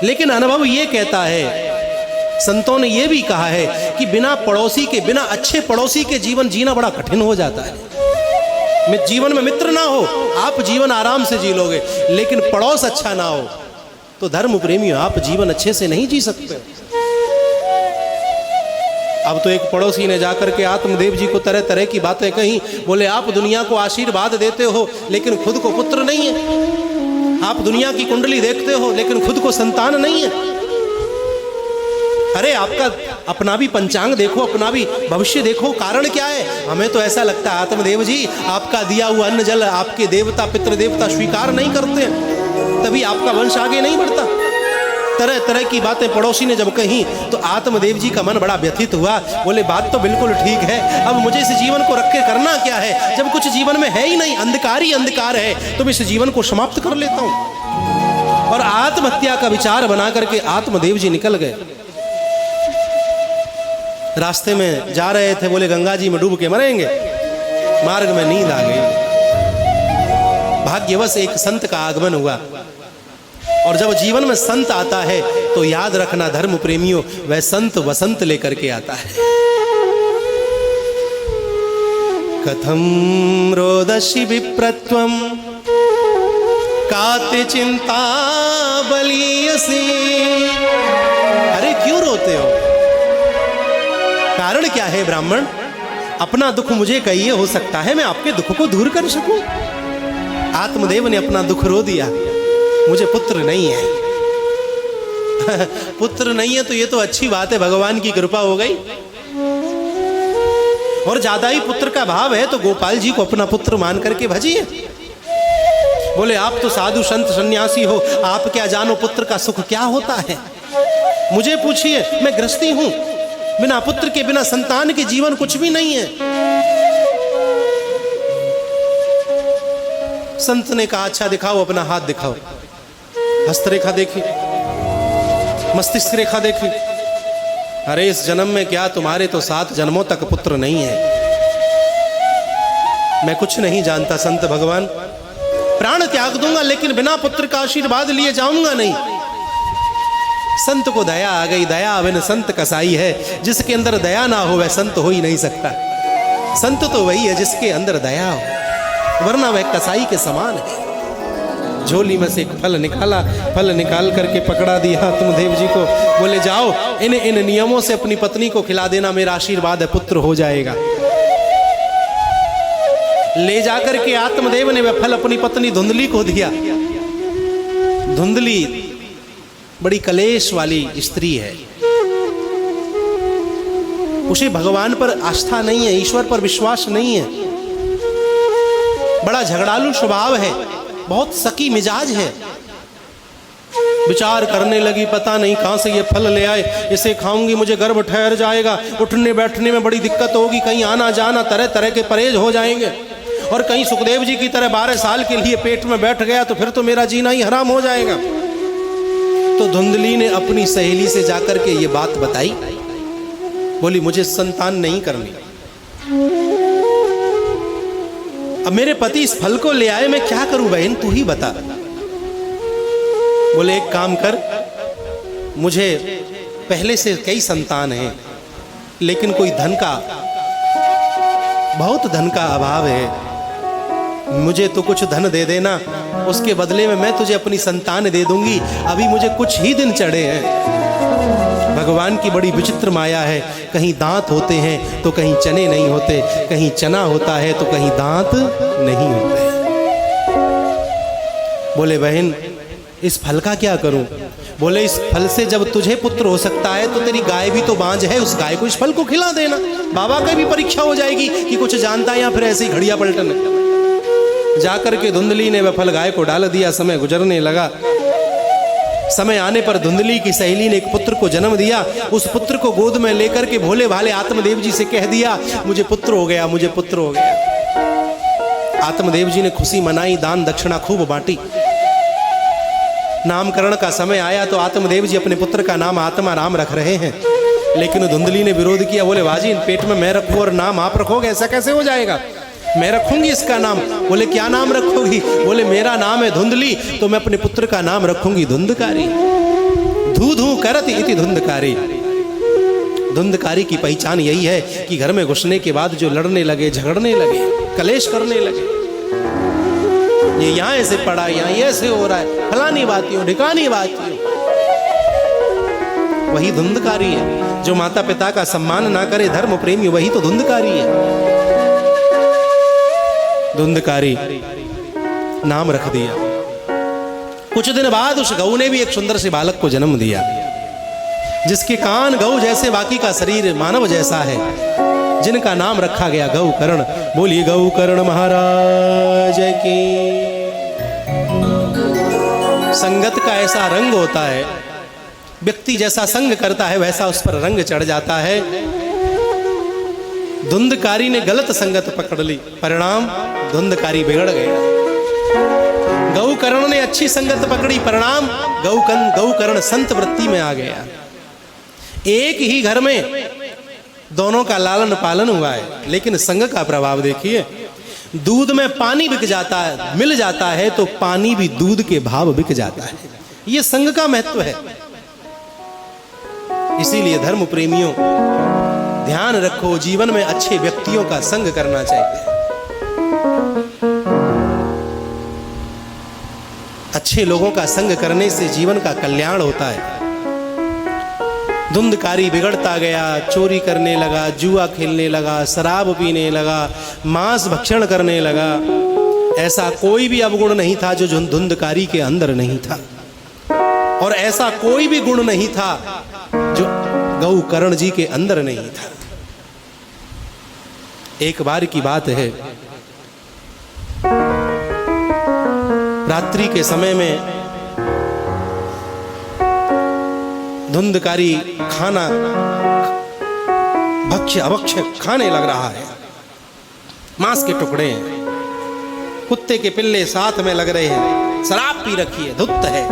[SPEAKER 2] लेकिन अनुभव ये कहता है, संतों ने यह भी कहा है कि बिना पड़ोसी के, बिना अच्छे पड़ोसी के जीवन जीना बड़ा कठिन हो जाता है। जीवन में मित्र ना हो, आप जीवन आराम से जी लोगे, लेकिन पड़ोस अच्छा ना हो तो धर्म प्रेमी आप जीवन अच्छे से नहीं जी सकते। अब तो एक पड़ोसी ने जाकर के आत्मदेव जी को तरह तरह की बातें कही। बोले, आप दुनिया को आशीर्वाद देते हो, लेकिन खुद को पुत्र नहीं है। आप दुनिया की कुंडली देखते हो, लेकिन खुद को संतान नहीं है। अरे आपका अपना भी पंचांग देखो, अपना भी भविष्य देखो, कारण क्या है? हमें तो ऐसा लगता है आत्मदेव जी, आपका दिया हुआ अन्न जल आपके देवता पितृ देवता स्वीकार नहीं करते, तभी आपका वंश आगे नहीं बढ़ता। तरह तरह की बातें पड़ोसी ने जब कही तो आत्मदेव जी का मन बड़ा व्यथित हुआ। बोले, बात तो बिल्कुल ठीक है, अब मुझे इस जीवन को रख के करना क्या है? जब कुछ जीवन में है ही नहीं, अंधकार ही अंधकार है, तो मैं इस जीवन को समाप्त कर लेता हूं। और आत्महत्या का विचार बना करके आत्मदेव जी निकल गए। रास्ते में जा रहे थे, बोले गंगा जी में डूब के मरेंगे। मार्ग में नींद आ गई। भाग्यवश एक संत का आगमन हुआ, और जब जीवन में संत आता है तो याद रखना धर्म प्रेमियों, वह संत वसंत लेकर के आता है। कथम रोदसी विप्रत्वम काते चिंता बलियसी। अरे क्यों रोते हो? कारण क्या है ब्राह्मण? अपना दुख मुझे कहिए, हो सकता है मैं आपके दुख को दूर कर सकूं। आत्मदेव ने अपना दुख रो दिया, मुझे पुत्र नहीं है। पुत्र नहीं है तो ये तो अच्छी बात है, भगवान की कृपा हो गई। और ज्यादा ही पुत्र का भाव है तो गोपाल जी को अपना पुत्र मान करके भजिए। बोले, आप तो साधु संत सन्यासी हो, आप क्या जानो पुत्र का सुख क्या होता है? मुझे पूछिए, मैं गृहस्थी हूं, बिना पुत्र के, बिना संतान के जीवन कुछ भी नहीं है। संत ने कहा, अच्छा दिखाओ, अपना हाथ दिखाओ। हस्तरेखा देखी, मस्तिष्क रेखा देखी। अरे इस जन्म में क्या, तुम्हारे तो 7 जन्मों तक पुत्र नहीं है। मैं कुछ नहीं जानता संत भगवान, प्राण त्याग दूंगा, लेकिन बिना पुत्र का आशीर्वाद लिए जाऊंगा नहीं। संत को दया आ गई। दया बिन संत कसाई है, जिसके अंदर दया ना हो वह संत हो ही नहीं सकता। संत तो वही है जिसके अंदर दया हो, वरना वह कसाई के समान है। झोली में से एक फल निकाला, फल निकाल करके पकड़ा दिया आत्मदेव जी को। बोले, जाओ इन नियमों से अपनी पत्नी को खिला देना, मेरा आशीर्वाद है, पुत्र हो जाएगा। ले जाकर के आत्मदेव ने वह फल अपनी पत्नी धुंधली को दिया। धुंधली बड़ी कलेश वाली स्त्री है, उसे भगवान पर आस्था नहीं है, ईश्वर पर विश्वास नहीं है, बड़ा झगड़ालू स्वभाव है, बहुत सकी मिजाज है। विचार करने लगी, पता नहीं कहां से ये फल ले आए, इसे खाऊंगी मुझे गर्भ ठहर जाएगा, उठने बैठने में बड़ी दिक्कत होगी, कहीं आना जाना तरह तरह के परहेज हो जाएंगे, और कहीं सुखदेव जी की तरह 12 साल के लिए पेट में बैठ गया तो फिर तो मेरा जीना ही हराम हो जाएगा। तो धुंधली ने अपनी सहेली से जाकर के ये बात बताई। बोली मुझे संतान नहीं करनी। अब मेरे पति इस फल को ले आए, मैं क्या करूं बहन, तू ही बता। बोले एक काम कर, मुझे पहले से कई संतान हैं, लेकिन कोई धन का, बहुत धन का अभाव है, मुझे तो कुछ धन दे देना, उसके बदले में मैं तुझे अपनी संतान दे दूंगी। अभी मुझे कुछ ही दिन चढ़े हैं। भगवान की बड़ी विचित्र माया है, कहीं दांत होते हैं तो कहीं चने नहीं होते, कहीं चना होता है तो कहीं दांत नहीं होते। बोले बहन इस फल का क्या करूं? बोले इस फल से जब तुझे पुत्र हो सकता है तो तेरी गाय भी तो बांझ है, उस गाय को इस फल को खिला देना। बाबा की भी परीक्षा हो जाएगी कि कुछ जानता है या फिर ऐसे ही घड़िया पलटन। जाकर के धुंधली ने वह फल गाय को डाल दिया। समय गुजरने लगा। समय आने पर धुंधली की सहेली ने एक पुत्र को जन्म दिया। उस पुत्र को गोद में लेकर के भोले भाले आत्मदेव जी से कह दिया मुझे पुत्र हो गया, मुझे पुत्र हो गया। आत्मदेव जी ने खुशी मनाई, दान दक्षिणा खूब बांटी। नामकरण का समय आया तो आत्मदेव जी अपने पुत्र का नाम आत्मा राम रख रहे हैं, लेकिन धुंधली ने विरोध किया। बोले बाजी पेट में मैं रखूं और नाम आप रखोगे, ऐसा कैसे हो जाएगा? मैं रखूंगी इसका नाम। बोले क्या नाम रखोगी? बोले मेरा नाम है धुंधली, तो मैं अपने पुत्र का नाम रखूंगी धुंधकारी। धू धू करती इति धुंधकारी। धुंधकारी की पहचान यही है कि घर में घुसने के बाद जो लड़ने लगे, झगड़ने लगे, कलेश करने लगे, ये यहाँ ऐसे पड़ा, यहाँ ऐसे हो रहा है, फलानी बातियों ढिकानी बातियों, वही धुंधकारी है। जो माता पिता का सम्मान ना करे, धर्म प्रेमी, वही तो धुंधकारी है। धुंधकारी नाम रख दिया। कुछ दिन बाद उस गऊ ने भी एक सुंदर से बालक को जन्म दिया, जिसके कान गऊ जैसे, बाकी का शरीर मानव जैसा है, जिनका नाम रखा गया गौकर्ण। बोलिए गौकर्ण महाराज की। संगत का ऐसा रंग होता है, व्यक्ति जैसा संग करता है वैसा उस पर रंग चढ़ जाता है। धुंधकारी ने गलत संगत पकड़ ली, परिणाम धुंधकारी बिगड़ गया। गौकर्ण ने अच्छी संगत पकड़ी, परिणाम गौकर्ण संत वृत्ति में आ गया। एक ही घर में दोनों का लालन पालन हुआ है, लेकिन संग का प्रभाव देखिए। दूध में पानी बिक जाता है, मिल जाता है तो पानी भी दूध के भाव बिक जाता है। यह संग का महत्व है। इसीलिए धर्म प्रेमियों ध्यान रखो, जीवन में अच्छे व्यक्तियों का संग करना चाहिए। अच्छे लोगों का संग करने से जीवन का कल्याण होता है। धुंधकारी बिगड़ता गया, चोरी करने लगा, जुआ खेलने लगा, शराब पीने लगा, मांस भक्षण करने लगा। ऐसा कोई भी अवगुण नहीं था जो धुंधकारी के अंदर नहीं था, और ऐसा कोई भी गुण नहीं था जो गौकर्ण जी के अंदर नहीं था। एक बार की बात है, रात्रि के समय में धुंधकारी खाना भक्ष्य अभक्ष्य खाने लग रहा है। मांस के टुकड़े हैं, कुत्ते के पिल्ले साथ में लग रहे हैं, शराब पी रखी है, धुत्त है।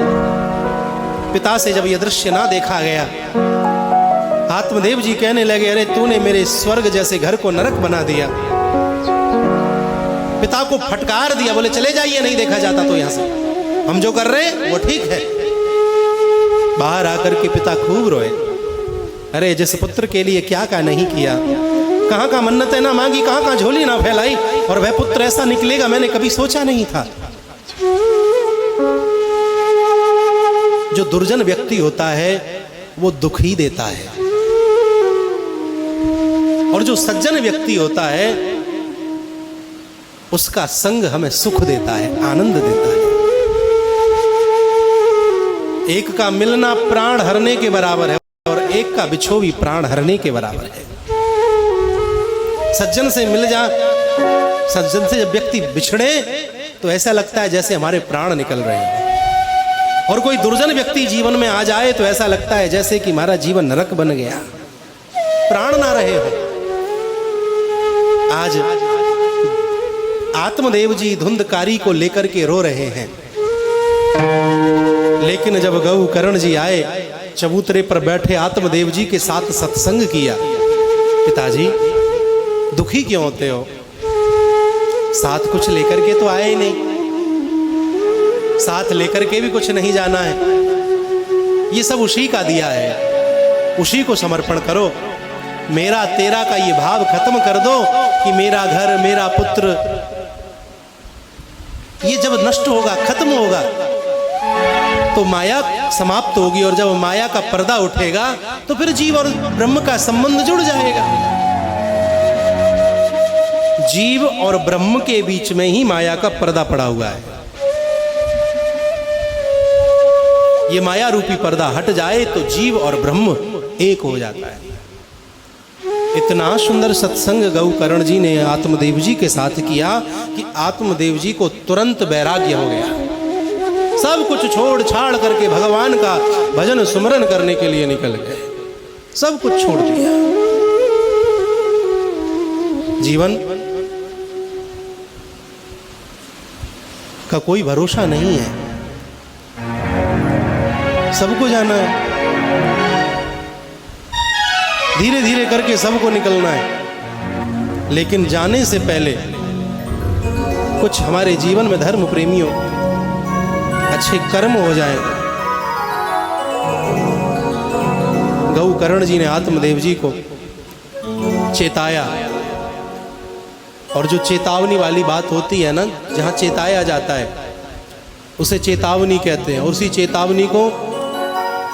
[SPEAKER 2] पिता से जब यह दृश्य ना देखा गया, आत्मदेव जी कहने लगे अरे तूने मेरे स्वर्ग जैसे घर को नरक बना दिया। पिता को फटकार दिया, बोले चले जाइए, नहीं देखा जाता तो यहां से, हम जो कर रहे हैं वो ठीक है। बाहर आकर के पिता खूब रोए, अरे जिस पुत्र के लिए क्या क्या नहीं किया, कहां का मन्नतें ना मांगी, कहां का झोली ना फैलाई, और वह पुत्र ऐसा निकलेगा मैंने कभी सोचा नहीं था। जो दुर्जन व्यक्ति होता है वो दुख ही देता है, और जो सज्जन व्यक्ति होता है उसका संग हमें सुख देता है, आनंद देता है। एक का मिलना प्राण हरने के बराबर है, और एक का बिछो भी प्राण हरने के बराबर है। सज्जन से मिल जा, सज्जन से जब व्यक्ति बिछड़े तो ऐसा लगता है जैसे हमारे प्राण निकल रहे हैं, और कोई दुर्जन व्यक्ति जीवन में आ जाए तो ऐसा लगता है जैसे कि हमारा जीवन नरक बन गया, प्राण ना रहे हो। आज आत्मदेव जी धुंधकारी को लेकर के रो रहे हैं, लेकिन जब गौकर्ण जी आए, चबूतरे पर बैठे आत्मदेव जी के साथ सत्संग किया, पिताजी दुखी क्यों होते हो? साथ कुछ लेकर के तो आए ही नहीं, साथ लेकर के भी कुछ नहीं जाना है। ये सब उसी का दिया है, उसी को समर्पण करो। मेरा तेरा का ये भाव खत्म कर दो कि मेरा घर मेरा पुत्र, ये जब नष्ट होगा, खत्म होगा, तो माया समाप्त होगी। और जब माया का पर्दा उठेगा तो फिर जीव और ब्रह्म का संबंध जुड़ जाएगा। जीव और ब्रह्म के बीच में ही माया का पर्दा पड़ा हुआ है। ये माया रूपी पर्दा हट जाए तो जीव और ब्रह्म एक हो जाता है। इतना सुंदर सत्संग गौकर्ण जी ने आत्मदेव जी के साथ किया कि आत्मदेव जी को तुरंत वैराग्य हो गया। सब कुछ छोड़ छाड़ करके भगवान का भजन सुमरन करने के लिए निकल गए, सब कुछ छोड़ दिया। जीवन का कोई भरोसा नहीं है, सबको जाना है, धीरे धीरे करके सबको निकलना है। लेकिन जाने से पहले कुछ हमारे जीवन में धर्म प्रेमियों अच्छे कर्म हो जाए। गौकर्ण जी ने आत्मदेव जी को चेताया, और जो चेतावनी वाली बात होती है ना, जहां चेताया जाता है उसे चेतावनी कहते हैं। और उसी चेतावनी को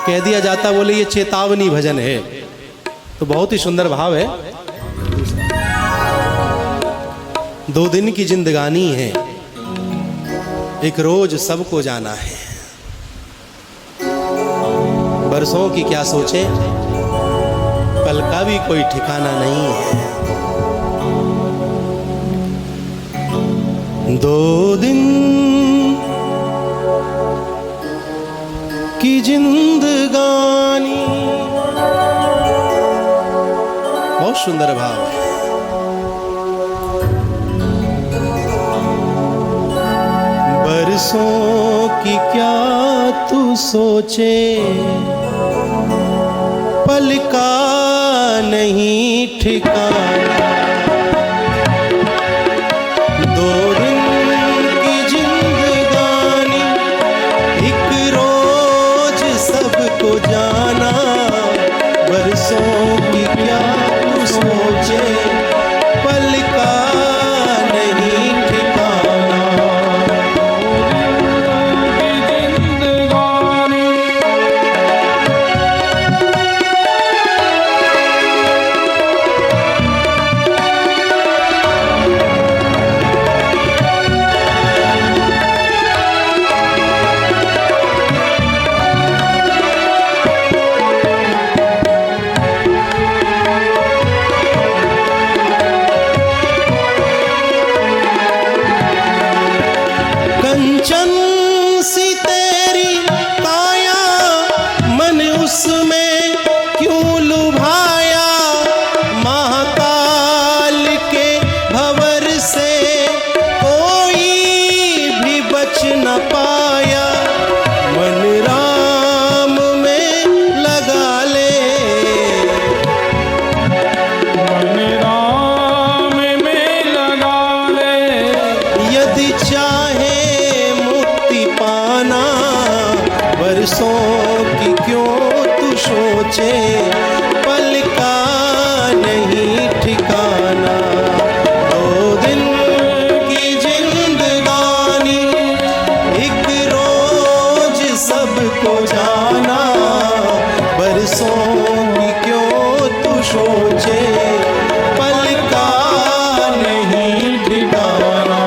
[SPEAKER 2] कह दिया जाता, बोले ये चेतावनी भजन है, तो बहुत ही सुंदर भाव है। 2 दिन की जिंदगानी है, एक रोज सबको जाना है। बरसों की क्या सोचे, कल का भी कोई ठिकाना नहीं है। 2 दिन की जिंदगानी, बहुत सुंदर भाव है। बरसों की क्या तू सोचे, पल का नहीं ठिकाना। 2 दिन की जिंदगानी, एक रोज सबको जाना। बरसों की क्या तू सोचे, पल का नहीं ठिकाना। कंचन सी तेरी काया, मन उसमें क्यों लुभाया। महाकाल के भंवर से कोई भी बच न पाया। मन राम में लगा ले,
[SPEAKER 1] मन राम में लगा ले,
[SPEAKER 2] यदि चाहे पाना। बरसों की क्यों तू सोचे, पल का नहीं ठिकाना। 2 दिन की जिंदगानी, एक रोज सबको जाना। बरसों की क्यों तू सोचे, पल का नहीं ठिकाना।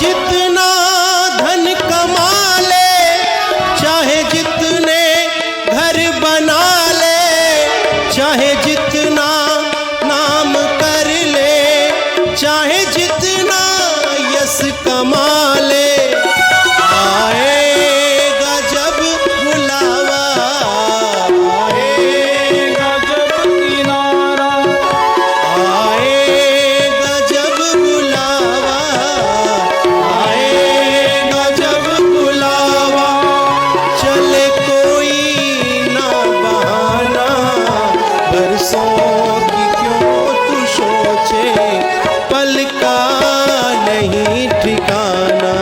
[SPEAKER 2] जितना धन कमा ले, चाहे जितने घर बना ले, चाहे जितना नाम कर ले, चाहे जितना यश कमा ले, आएगा जब बुलावा,
[SPEAKER 1] आएगा जब किनारा,
[SPEAKER 2] आएगा जब बुलावा, आएगा जब बुलावा, चले कोई ना बहाना, बरसों की क्यों तू सोचे, पल का नहीं ठिकाना।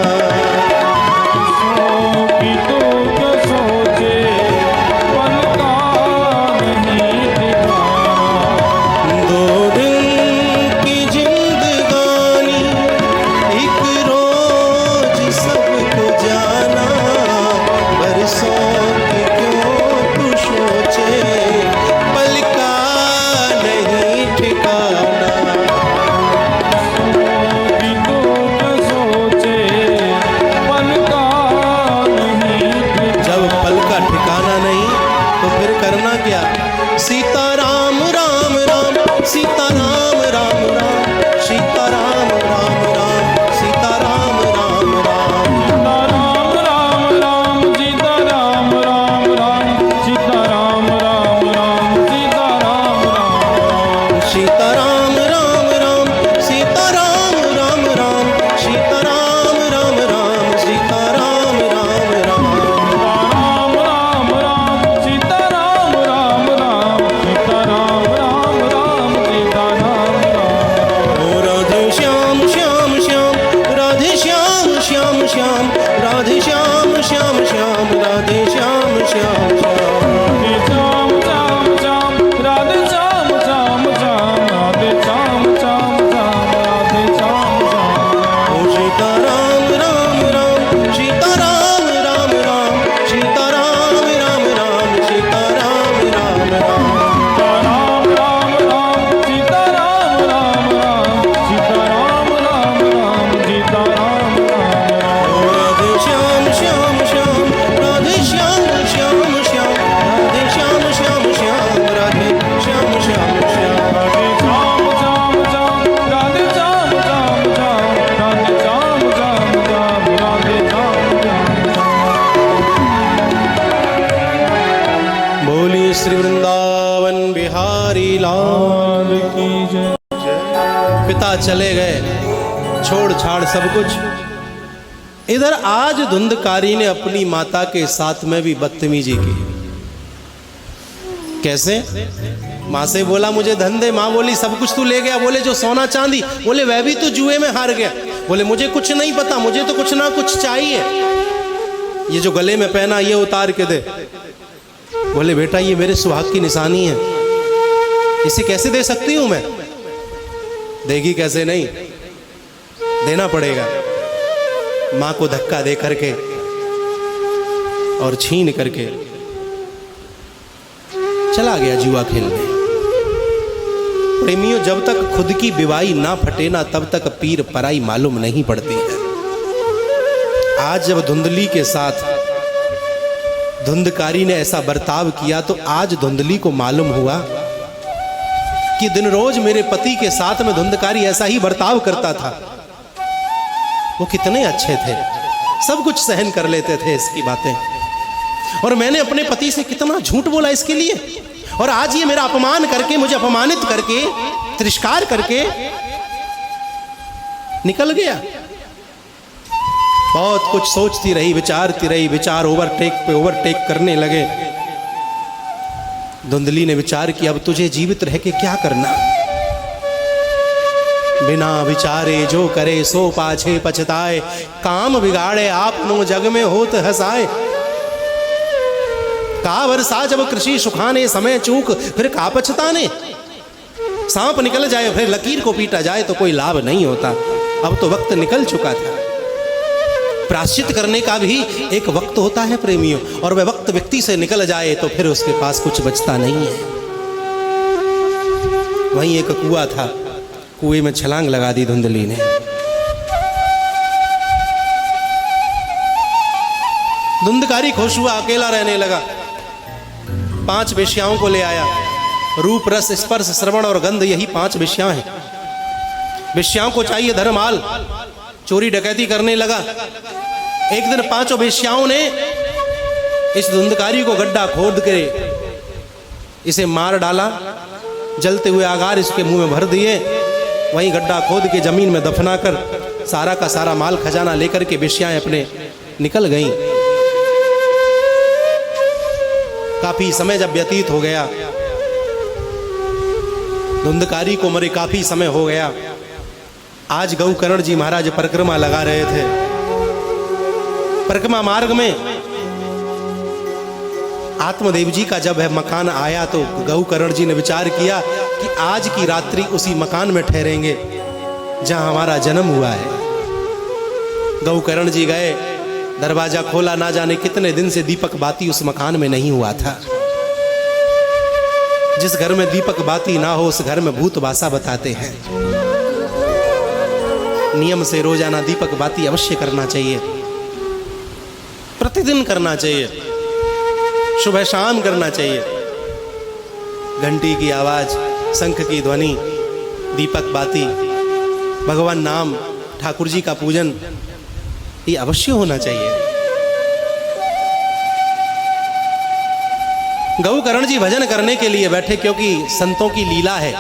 [SPEAKER 1] कि तू जो सोचे पल का नहीं ठिकाना।
[SPEAKER 2] दो दिन की जिंदगानी, एक रोज सबको जाना, बरसों की क्यों तू सोचे, पल का नहीं ठिकाना।
[SPEAKER 1] कि तू जो सोचे पल का नहीं ठिकाना।
[SPEAKER 2] जब पल का ठिकाना नहीं तो फिर करना क्या? सीता राम राम राम, सीता राम राम राम, सीता राम राम राम, सीता राम राम राम,
[SPEAKER 1] राम राम राम, सीता राम राम राम, सीता राम राम राम, सीता राम राम राम।
[SPEAKER 2] सीता राम राम राम, सीता राम राम राम, सीता राम राम राम, सीता राम राम राम।
[SPEAKER 1] राम राम राम, सीता राम राम राम, सीता राम राम राम, सीता राम राम।
[SPEAKER 2] ओ राधे श्याम श्याम श्याम, राधे श्याम श्याम श्याम, राधे श्याम श्याम श्याम, राधे श्याम श्याम श्याम।
[SPEAKER 1] राधे श्याम श्याम श्याम, राधे श्याम श्याम श्याम, राधे श्याम श्याम श्याम, राधे श्याम श्याम।
[SPEAKER 2] ओ सीता राम राम राम, सीता राम राम राम, सीता राम राम राम, सीता राम राम राम।
[SPEAKER 1] राम राम राम, सीता राम राम राम, सीता राम राम राम, सीता राम राम राम।
[SPEAKER 2] ओ राधे श्याम श्याम श्याम, राधे श्याम श्याम श्याम, राधे श्याम श्याम श्याम, राधे श्याम श्याम श्याम।
[SPEAKER 1] राधे श्याम श्याम श्याम, राधे श्याम श्याम श्याम, राधे श्याम श्याम श्याम, राधे श्याम श्याम श्याम।
[SPEAKER 2] बोलिए श्री वृंदावन बिहारी लाल।
[SPEAKER 1] लाल की जय।
[SPEAKER 2] पिता चले गए, छोड़ छाड़ सब कुछ। इधर आज धुंधकारी ने अपनी माता के साथ में भी बदतमीजी की। कैसे? माँ से बोला मुझे धन दे, माँ बोली सब कुछ तू ले गया। बोले जो सोना चांदी, बोले वह भी तो जुए में हार गया। बोले मुझे कुछ नहीं पता, मुझे तो कुछ ना कुछ चाहिए। ये जो गले में पहना ये उतार के दे। बोले बेटा ये मेरे सुहाग की निशानी है, इसे कैसे दे सकती हूं मैं? देगी कैसे? नहीं देना पड़ेगा। मां को धक्का दे करके और छीन करके चला गया जुआ खेलने। प्रेमियों, जब तक खुद की विवाही ना फटे ना तब तक पीर पराई मालूम नहीं पड़ती है। आज जब धुंधली के साथ धुंधकारी ने ऐसा बर्ताव किया तो आज धुंधली को मालूम हुआ कि दिन रोज मेरे पति के साथ में धुंधकारी ऐसा ही बर्ताव करता था। वो कितने अच्छे थे, सब कुछ सहन कर लेते थे इसकी बातें, और मैंने अपने पति से कितना झूठ बोला इसके लिए, और आज ये मेरा अपमान करके, मुझे अपमानित करके, तिरस्कार करके निकल गया। बहुत कुछ सोचती रही, विचारती रही, विचार ओवरटेक पे ओवरटेक करने लगे। धुंधली ने विचार किया अब तुझे जीवित रह के क्या करना। बिना विचारे जो करे सो पाछे पछताए, काम बिगाड़े आपनो जग में होत हसाए। का वर्षा जब कृषि सुखाने, समय चूक फिर का पछताने। सांप निकल जाए फिर लकीर को पीटा जाए तो कोई लाभ नहीं होता। अब तो वक्त निकल चुका था। प्रायश्चित करने का भी एक वक्त होता है प्रेमियों, और वह वक्त व्यक्ति से निकल जाए तो फिर उसके पास कुछ बचता नहीं है। वहीं एक कुआं था, कुएं में छलांग लगा दी धुंधली ने। धुंधकारी खुश हुआ, अकेला रहने लगा। 5 वेश्याओं को ले आया। रूप, रस, स्पर्श, श्रवण और गंध, यही 5 वेश्याएं हैं। वेश्याओं को चाहिए धर्माल, चोरी डकैती करने लगा। एक दिन 5 वेश्याओं ने इस धुंधकारी को गड्ढा खोद के इसे मार डाला। जलते हुए आगार इसके मुंह में भर दिए। वहीं गड्ढा खोद के जमीन में दफना कर सारा का सारा माल खजाना लेकर के वेश्याएं अपने निकल गईं। काफी समय जब व्यतीत हो गया, धुंधकारी को मरे काफी समय हो गया। आज गौकर्ण जी महाराज परिक्रमा लगा रहे थे। परिक्रमा मार्ग में आत्मदेव जी का जब है मकान आया तो गौकर्ण जी ने विचार किया कि आज की रात्रि उसी मकान में ठहरेंगे जहां हमारा जन्म हुआ है। गौकर्ण जी गए, दरवाजा खोला, ना जाने कितने दिन से दीपक बाती उस मकान में नहीं हुआ था। जिस घर में दीपक बाती ना हो उस घर में भूत बासा बताते हैं। नियम से रोजाना दीपक बाती अवश्य करना चाहिए, प्रतिदिन करना चाहिए, सुबह शाम करना चाहिए। घंटी की आवाज, शंख की ध्वनि, दीपक बाती, भगवान नाम, ठाकुर जी का पूजन, ये अवश्य होना चाहिए। गौकर्ण जी भजन करने के लिए बैठे, क्योंकि संतों की लीला है।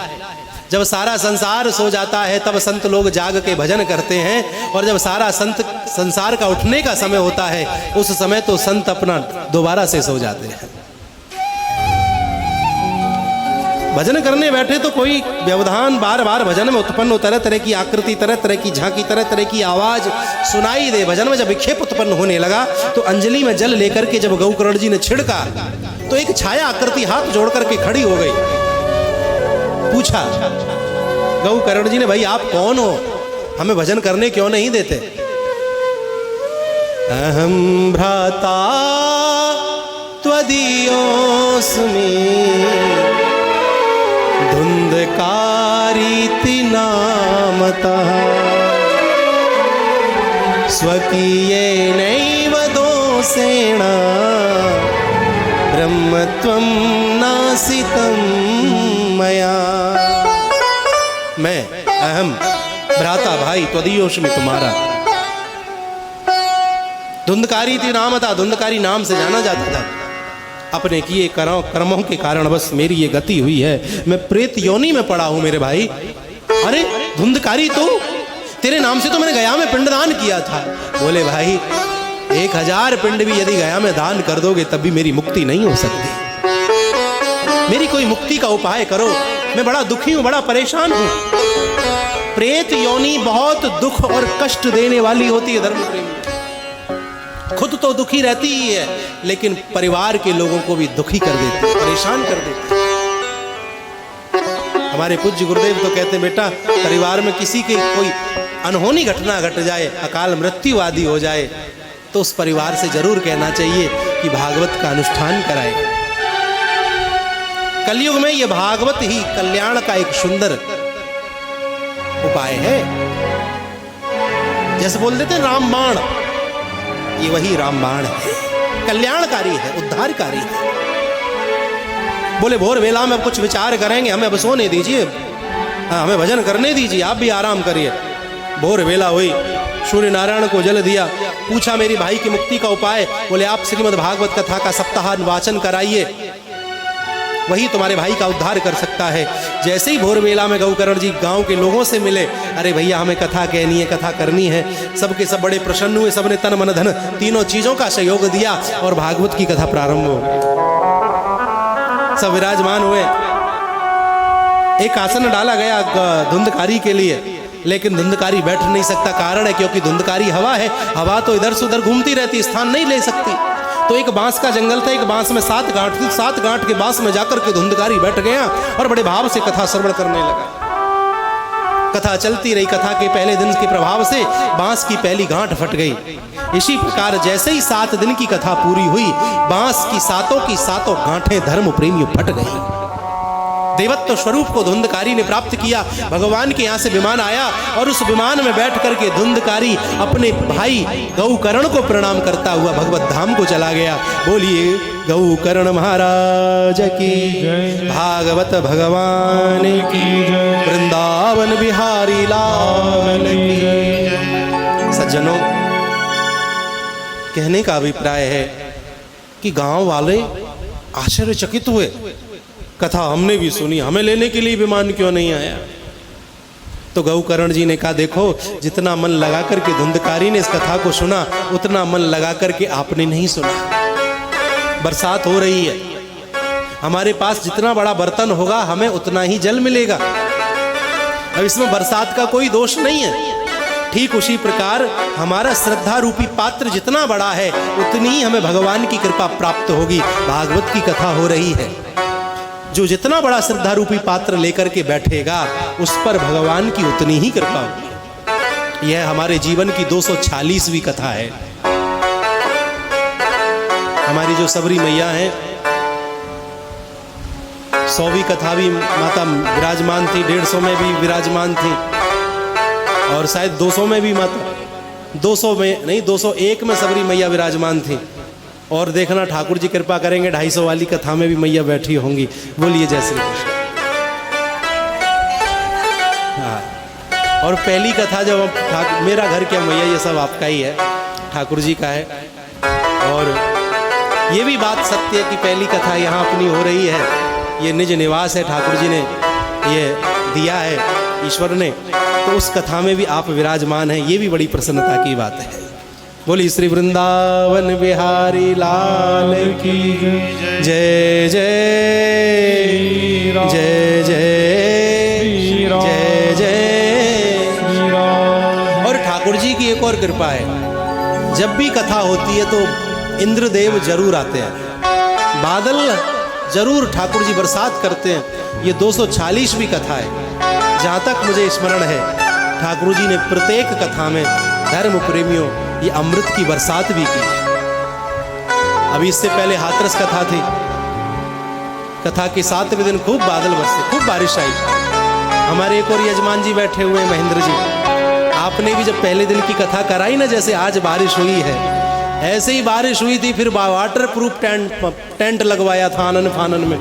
[SPEAKER 2] जब सारा संसार सो जाता है तब संत लोग जाग के भजन करते हैं, और जब सारा संसार का उठने का समय होता है उस समय तो संत अपना दोबारा से सो जाते हैं। भजन करने बैठे तो कोई व्यवधान बार बार भजन में उत्पन्न हो, तरह तरह की आकृति, तरह तरह की झांकी, तरह तरह की आवाज सुनाई दे। भजन में जब विक्षेप उत्पन्न होने लगा तो अंजलि में जल लेकर के जब गौकर्ण जी ने छिड़का तो एक छाया आकृति हाथ जोड़ करके खड़ी हो गई। पूछा गौकर्ण जी ने, भाई आप कौन हो, हमें भजन करने क्यों नहीं देते? अहम भ्राता त्वदीयोऽस्मि धुंधकारीति नामतः स्वकीयेनैव दोषेण ब्रह्मत्वं नासितं मया। मैं अहम भ्राता भाई त्वदीयोऽस्मि तुम्हारा। धुंधकारी थी नाम था, धुंधकारी नाम से जाना जाता था। अपने किए कर्मों के कारण बस मेरी ये गति हुई है, मैं प्रेत योनि में पड़ा हूं मेरे भाई। अरे धुंधकारी तो तेरे नाम से तो मैंने गया में पिंडदान किया था। बोले भाई 1000 पिंड भी यदि गया में दान कर दोगे तब भी मेरी मुक्ति नहीं हो सकती। मेरी कोई मुक्ति का उपाय करो, मैं बड़ा दुखी हूं, बड़ा परेशान हूं। प्रेत योनि बहुत दुख और कष्ट देने वाली होती है धर्म प्रेमी। खुद तो दुखी रहती ही है लेकिन परिवार के लोगों को भी दुखी कर देती है, परेशान कर देती है। हमारे पूज्य गुरुदेव तो कहते हैं, बेटा परिवार में किसी की कोई अनहोनी घटना घट जाए, अकाल मृत्यु आदि हो जाए तो उस परिवार से जरूर कहना चाहिए कि भागवत का अनुष्ठान कराए। कलयुग में यह भागवत ही कल्याण का एक सुंदर उपाय है। जैसे बोल देते रामबाण, ये वही रामबाण है, कल्याणकारी है, उद्धारकारी है। बोले भोर वेला में अब कुछ विचार करेंगे, हमें अब सोने दीजिए, हमें भजन करने दीजिए, आप भी आराम करिए। भोर वेला हुई, सूर्य नारायण को जल दिया, पूछा मेरी भाई की मुक्ति का उपाय। बोले आप श्रीमद् भागवत कथा का सप्ताह वाचन कराइए, वही तुम्हारे भाई का उद्धार कर सकता है। जैसे ही भोर वेला में गौकर्ण जी गांव के लोगों से मिले, अरे भैया हमें कथा कहनी है, कथा करनी है। सबके सब बड़े प्रसन्न हुए, सबने तन मन धन तीनों चीजों का सहयोग दिया और भागवत की कथा प्रारंभ हो गई। सब विराजमान हुए। एक आसन डाला गया धुंधकारी के लिए, लेकिन धुंधकारी बैठ नहीं सकता। कारण है क्योंकि धुंधकारी हवा है, हवा तो इधर से उधर घूमती रहती, स्थान नहीं ले सकती। तो एक बांस का जंगल था, एक बांस में 7 गांठ थी, 7 गांठ के बांस में जाकर के धुंधकारी बैठ गया और बड़े भाव से कथा श्रवण करने लगा। कथा चलती रही। कथा के पहले दिन के प्रभाव से बांस की पहली गांठ फट गई। इसी प्रकार जैसे ही 7 दिन की कथा पूरी हुई, बांस की सातों गांठें धर्म प्रेमियों फट गई। देवत्व स्वरूप को धुंधकारी ने प्राप्त किया। भगवान के यहाँ से विमान आया और उस विमान में बैठ करके धुंधकारी अपने भाई गौकर्ण को प्रणाम करता हुआ भगवत धाम को चला गया। बोलिए गौकर्ण महाराज की भागवत भगवान की वृंदावन बिहारी लाल की। सज्जनों, कहने का अभिप्राय है कि गांव वाले आश्चर्यचकित हुए, कथा हमने भी सुनी, हमें लेने के लिए विमान क्यों नहीं आया। तो गौकर्ण जी ने कहा, देखो जितना मन लगा करके धुंधकारी ने इस कथा को सुना, उतना मन लगा करके आपने नहीं सुना। बरसात हो रही है, हमारे पास जितना बड़ा बर्तन होगा हमें उतना ही जल मिलेगा। अब इसमें बरसात का कोई दोष नहीं है। ठीक उसी प्रकार हमारा श्रद्धा रूपी पात्र जितना बड़ा है उतनी ही हमें भगवान की कृपा प्राप्त होगी। भागवत की कथा हो रही है, जो जितना बड़ा श्रद्धा रूपी पात्र लेकर के बैठेगा उस पर भगवान की उतनी ही कृपा होगी। यह हमारे जीवन की 246वीं कथा है। हमारी जो सबरी मैया है, 100वीं कथा भी माता विराजमान थी, 150 में भी विराजमान थी और शायद 200 में भी माता 200 में नहीं 201 में सबरी मैया विराजमान थी। और देखना ठाकुर जी कृपा करेंगे 250 वाली कथा में भी मैया बैठी होंगी। बोलिए जय श्री कृष्ण। हाँ, और पहली कथा जब मेरा घर क्या मैया, ये सब आपका ही है, ठाकुर जी का है। और ये भी बात सत्य है कि पहली कथा यहाँ अपनी हो रही है। ये निज निवास है, ठाकुर जी ने ये दिया है ईश्वर ने, तो उस कथा में भी आप विराजमान हैं, ये भी बड़ी प्रसन्नता की बात है। बोली श्री वृंदावन बिहारी लाल की जय जय जय जय जय जय। और ठाकुर जी की एक और कृपा है, जब भी कथा होती है तो इंद्रदेव जरूर आते हैं, बादल जरूर ठाकुर जी बरसात करते हैं। ये 246वीं कथा है। जहाँ तक मुझे स्मरण है, ठाकुर जी ने प्रत्येक कथा में धर्म प्रेमियों ये अमृत की बरसात भी की। अभी इससे पहले हाथरस कथा थी, कथा के 7वें दिन खूब बादल बरसे, खूब बारिश आई। हमारे एक और यजमान जी बैठे हुए हैं, महेंद्र जी, आपने भी जब पहले दिन की कथा कराई ना, जैसे आज बारिश हुई है ऐसे ही बारिश हुई थी। फिर वाटर प्रूफ टेंट लगवाया था आनन फानन में,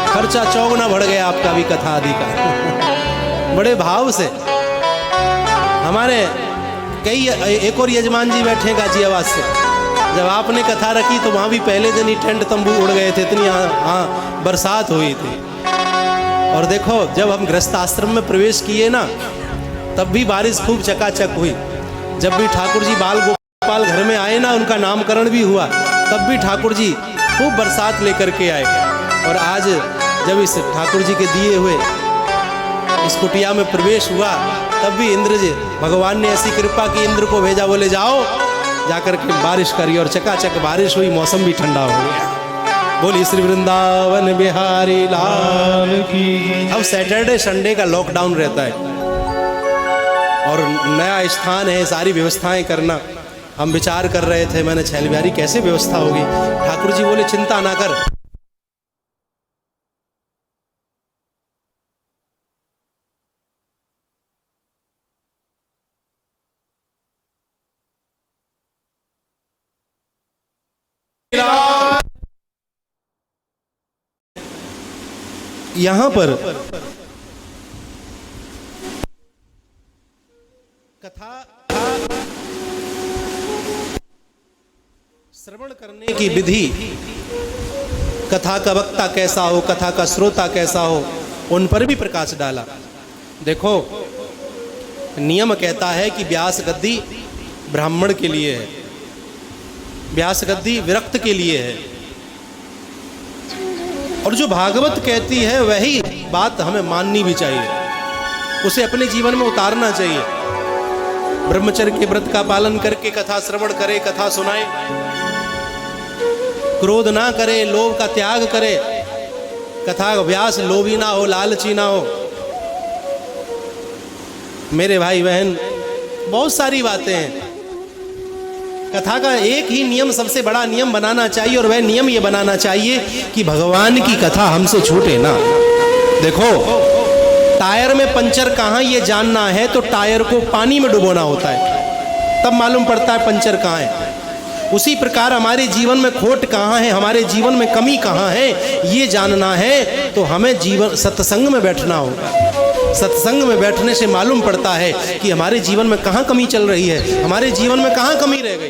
[SPEAKER 2] खर्चा चौगुना बढ़ गया आपका भी कथा आदि का। बड़े भाव से हमारे कई एक और यजमान जी बैठे गाजियाबाद से, जब आपने कथा रखी तो वहाँ भी पहले दिन ही टेंट तंबू उड़ गए थे, इतनी बरसात हुई थी। और देखो जब हम गृहस्थ आश्रम में प्रवेश किए ना, तब भी बारिश खूब चकाचक हुई। जब भी ठाकुर जी बाल गोपाल घर में आए ना, उनका नामकरण भी हुआ, तब भी ठाकुर जी खूब बरसात लेकर के आए। और आज जब इस ठाकुर जी के दिए हुए इस कुटिया में प्रवेश हुआ, तब भी इंद्र जी, भगवान ने ऐसी कृपा की, इंद्र को भेजा, बोले जाओ जाकर के बारिश करी, और चकाचक बारिश हुई, मौसम भी ठंडा हो गया। बोली श्री वृंदावन बिहारी लाल की। अब सैटरडे संडे का लॉकडाउन रहता है और नया स्थान है, सारी व्यवस्थाएं करना। हम विचार कर रहे थे, मैंने छैल बिहारी कैसे व्यवस्था होगी। ठाकुर जी बोले चिंता ना कर, यहां पर कथा श्रवण करने की विधि, कथा का वक्ता कैसा हो, कथा का श्रोता कैसा हो, उन पर भी प्रकाश डाला। देखो नियम कहता है कि व्यास गद्दी ब्राह्मण के लिए है, व्यास गद्दी विरक्त के लिए है, और जो भागवत कहती है वही बात हमें माननी भी चाहिए, उसे अपने जीवन में उतारना चाहिए। ब्रह्मचर्य के व्रत का पालन करके कथा श्रवण करे, कथा सुनाए, क्रोध ना करे, लोभ का त्याग करे, कथा व्यास लोभी ना हो, लालची ना हो। मेरे भाई बहन, बहुत सारी बातें हैं। कथा का एक ही नियम, सबसे बड़ा नियम बनाना चाहिए, और वह नियम ये बनाना चाहिए कि भगवान की कथा हमसे छूटे ना। देखो, टायर में पंचर कहाँ ये जानना है तो टायर को पानी में डुबोना होता है, तब मालूम पड़ता है पंचर कहाँ है। उसी प्रकार हमारे जीवन में खोट कहाँ है, हमारे जीवन में कमी कहाँ है, ये जानना है तो हमें जीवन सत्संग में बैठना होगा। सत्संग में बैठने से मालूम पड़ता है कि हमारे जीवन में कहाँ कमी चल रही है, हमारे जीवन में कहाँ कमी रह गई।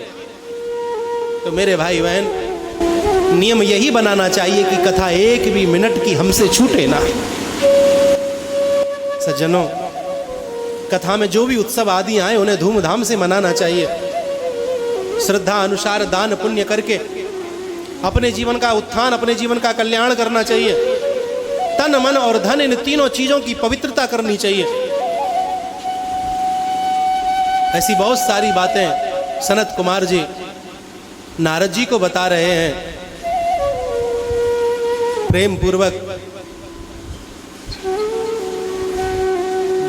[SPEAKER 2] तो मेरे भाई बहन, नियम यही बनाना चाहिए कि कथा एक भी मिनट की हमसे छूटे ना। सज्जनों, कथा में जो भी उत्सव आदि आए उन्हें धूमधाम से मनाना चाहिए। श्रद्धा अनुसार दान पुण्य करके अपने जीवन का उत्थान, अपने जीवन का कल्याण करना चाहिए। तन मन और धन, इन तीनों चीजों की पवित्रता करनी चाहिए। ऐसी बहुत सारी बातें सनत कुमार जी नारद जी को बता रहे हैं प्रेम पूर्वक।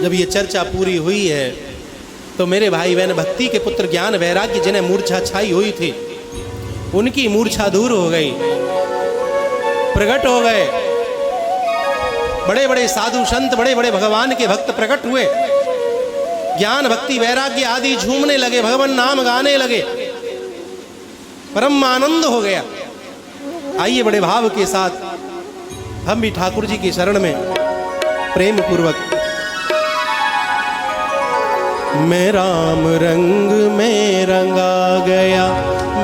[SPEAKER 2] जब ये चर्चा पूरी हुई है तो मेरे भाई बहन, भक्ति के पुत्र ज्ञान वैराग्य जिन्हें मूर्छा छाई हुई थी, उनकी मूर्छा दूर हो गई, प्रकट हो गए। बड़े बड़े साधु संत, बड़े बड़े भगवान के भक्त प्रकट हुए। ज्ञान भक्ति वैराग्य आदि झूमने लगे, भगवान नाम गाने लगे, परम आनंद हो गया। आइए बड़े भाव के साथ हम भी ठाकुर जी की शरण में प्रेम पूर्वक। मैं राम रंग में रंगा गया,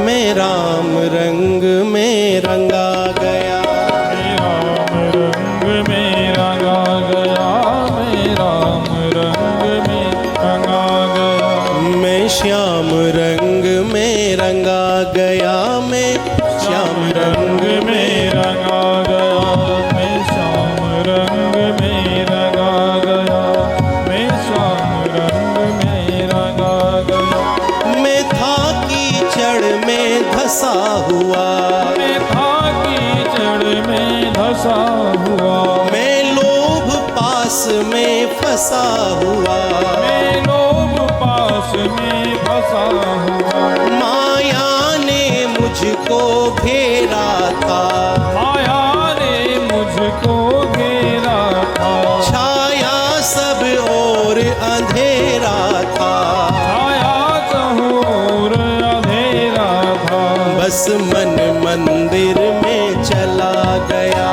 [SPEAKER 2] मैं राम रंग में रंगा गया,
[SPEAKER 1] मैं राम रंग में रंगा गया, मैं राम रंग में रंगा गया,
[SPEAKER 2] मैं श्याम रंग में रंगा गया, मैं श्याम रंग में
[SPEAKER 1] रंगा गया, मैं श्याम रंग में रंगा गया, मैं श्याम रंग में रंगा गया।
[SPEAKER 2] मैं था कीचड़ में धसा हुआ,
[SPEAKER 1] मैं था कीचड़ में धसा हुआ,
[SPEAKER 2] मैं लोभ पास में फंसा हुआ,
[SPEAKER 1] मैं लोभ पास में फंसा हुआ,
[SPEAKER 2] माया ने मुझको घेरा था,
[SPEAKER 1] माया ने मुझको घेरा था,
[SPEAKER 2] छाया सब और अंधेरा था,
[SPEAKER 1] छाया चहुर अंधेरा था,
[SPEAKER 2] बस मन मंदिर में चला गया,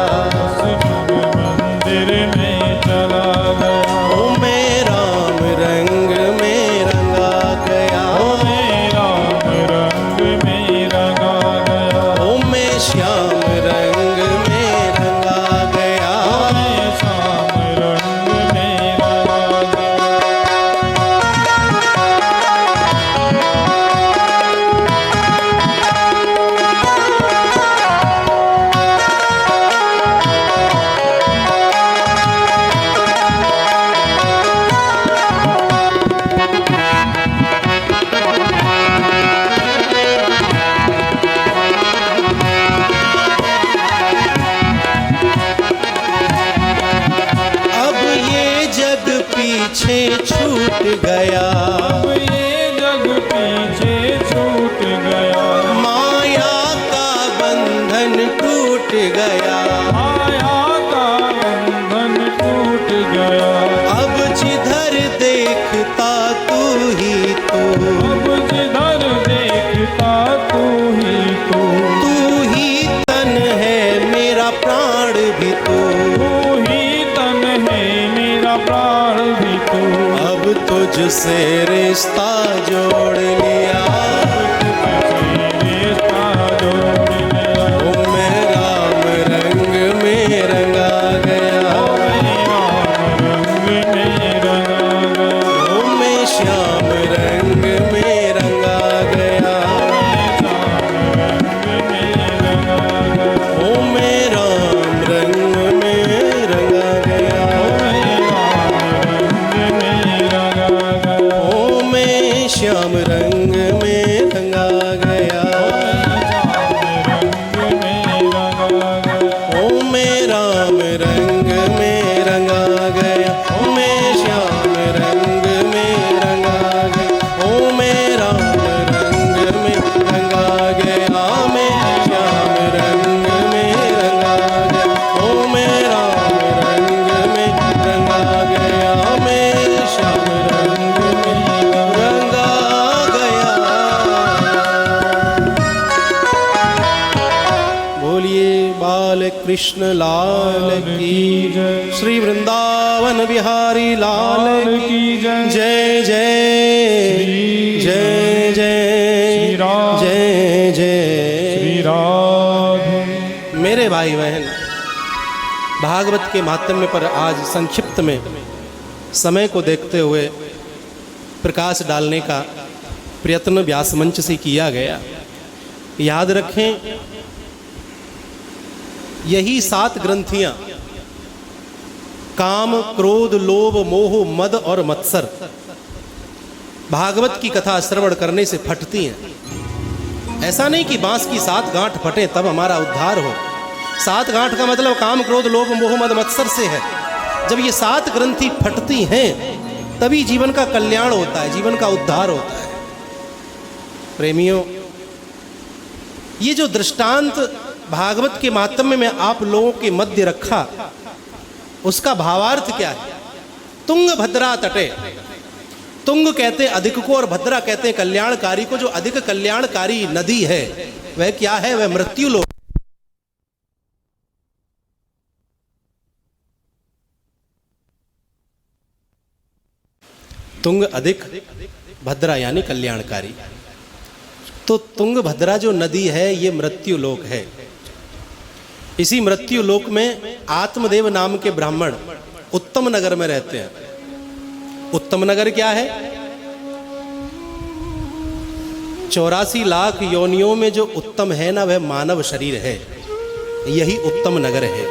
[SPEAKER 1] मंदिर में चला गया,
[SPEAKER 2] ओ मैं राम रंग में रंगा गया,
[SPEAKER 1] मैं राम रंग में रंगा गया,
[SPEAKER 2] ओ मैं श्याम रंग में रंगा गया,
[SPEAKER 1] मैं श्याम रंग में रंगा गया।
[SPEAKER 2] अब ये जग पीछे छूट गया,
[SPEAKER 1] अब ये जग पीछे छूट गया,
[SPEAKER 2] माया का बंधन टूट गया,
[SPEAKER 1] माया का बंधन टूट गया,
[SPEAKER 2] अब जिधर देखता तू ही तू,
[SPEAKER 1] अब जिधर देखता तू ही तू,
[SPEAKER 2] तू ही तन है मेरा प्राण भी तू,
[SPEAKER 1] तू ही तन है मेरा प्राण भी तू,
[SPEAKER 2] अब तुझसे रिश्ता जोड़ लिया,
[SPEAKER 1] रिश्ता जोड़ लिया,
[SPEAKER 2] ओ मैं राम रंग में रंगा गया,
[SPEAKER 1] मैं राम रंग में रंगा गया,
[SPEAKER 2] ओ मैं श्याम रंग में रंगा गया, ओ मैं राम रंग में रंगा गया, ओ मैं श्याम रंग बोलिए बाल कृष्ण लाल की
[SPEAKER 1] जय।
[SPEAKER 2] श्री वृंदावन बिहारी लाल
[SPEAKER 1] की जय।
[SPEAKER 2] जय जय जय जय
[SPEAKER 1] श्री राम।
[SPEAKER 2] जय जय
[SPEAKER 1] श्री राधे।
[SPEAKER 2] मेरे भाई बहन, भागवत के मातम्य पर आज संक्षिप्त में समय को देखते हुए प्रकाश डालने का प्रयत्न व्यास मंच से किया गया। याद रखें, यही 7 ग्रंथियां काम, क्रोध, लोभ, मोह, मद और मत्सर भागवत की कथा श्रवण करने से फटती हैं। ऐसा नहीं कि बांस की 7 गांठ फटे तब हमारा उद्धार हो। 7 गांठ का मतलब काम, क्रोध, लोभ, मोह, मद, मत्सर से है। जब ये 7 ग्रंथि फटती हैं तभी जीवन का कल्याण होता है, जीवन का उद्धार होता है। प्रेमियों, ये जो दृष्टांत भागवत के मातम्य में आप लोगों के मध्य रखा, उसका भावार्थ क्या है? तुंग भद्रा तटे, तुंग कहते अधिक को और भद्रा कहते हैं कल्याणकारी को। जो अधिक कल्याणकारी नदी है वह क्या है? वह मृत्यु लोक। तुंग अधिक, भद्रा यानी कल्याणकारी। तो तुंग भद्रा जो नदी है ये मृत्यु लोक है। इसी मृत्यु लोक में आत्मदेव नाम के ब्राह्मण उत्तम नगर में रहते हैं। उत्तम नगर क्या है? 84 लाख योनियों में जो उत्तम है ना, वह मानव शरीर है। यही उत्तम नगर है।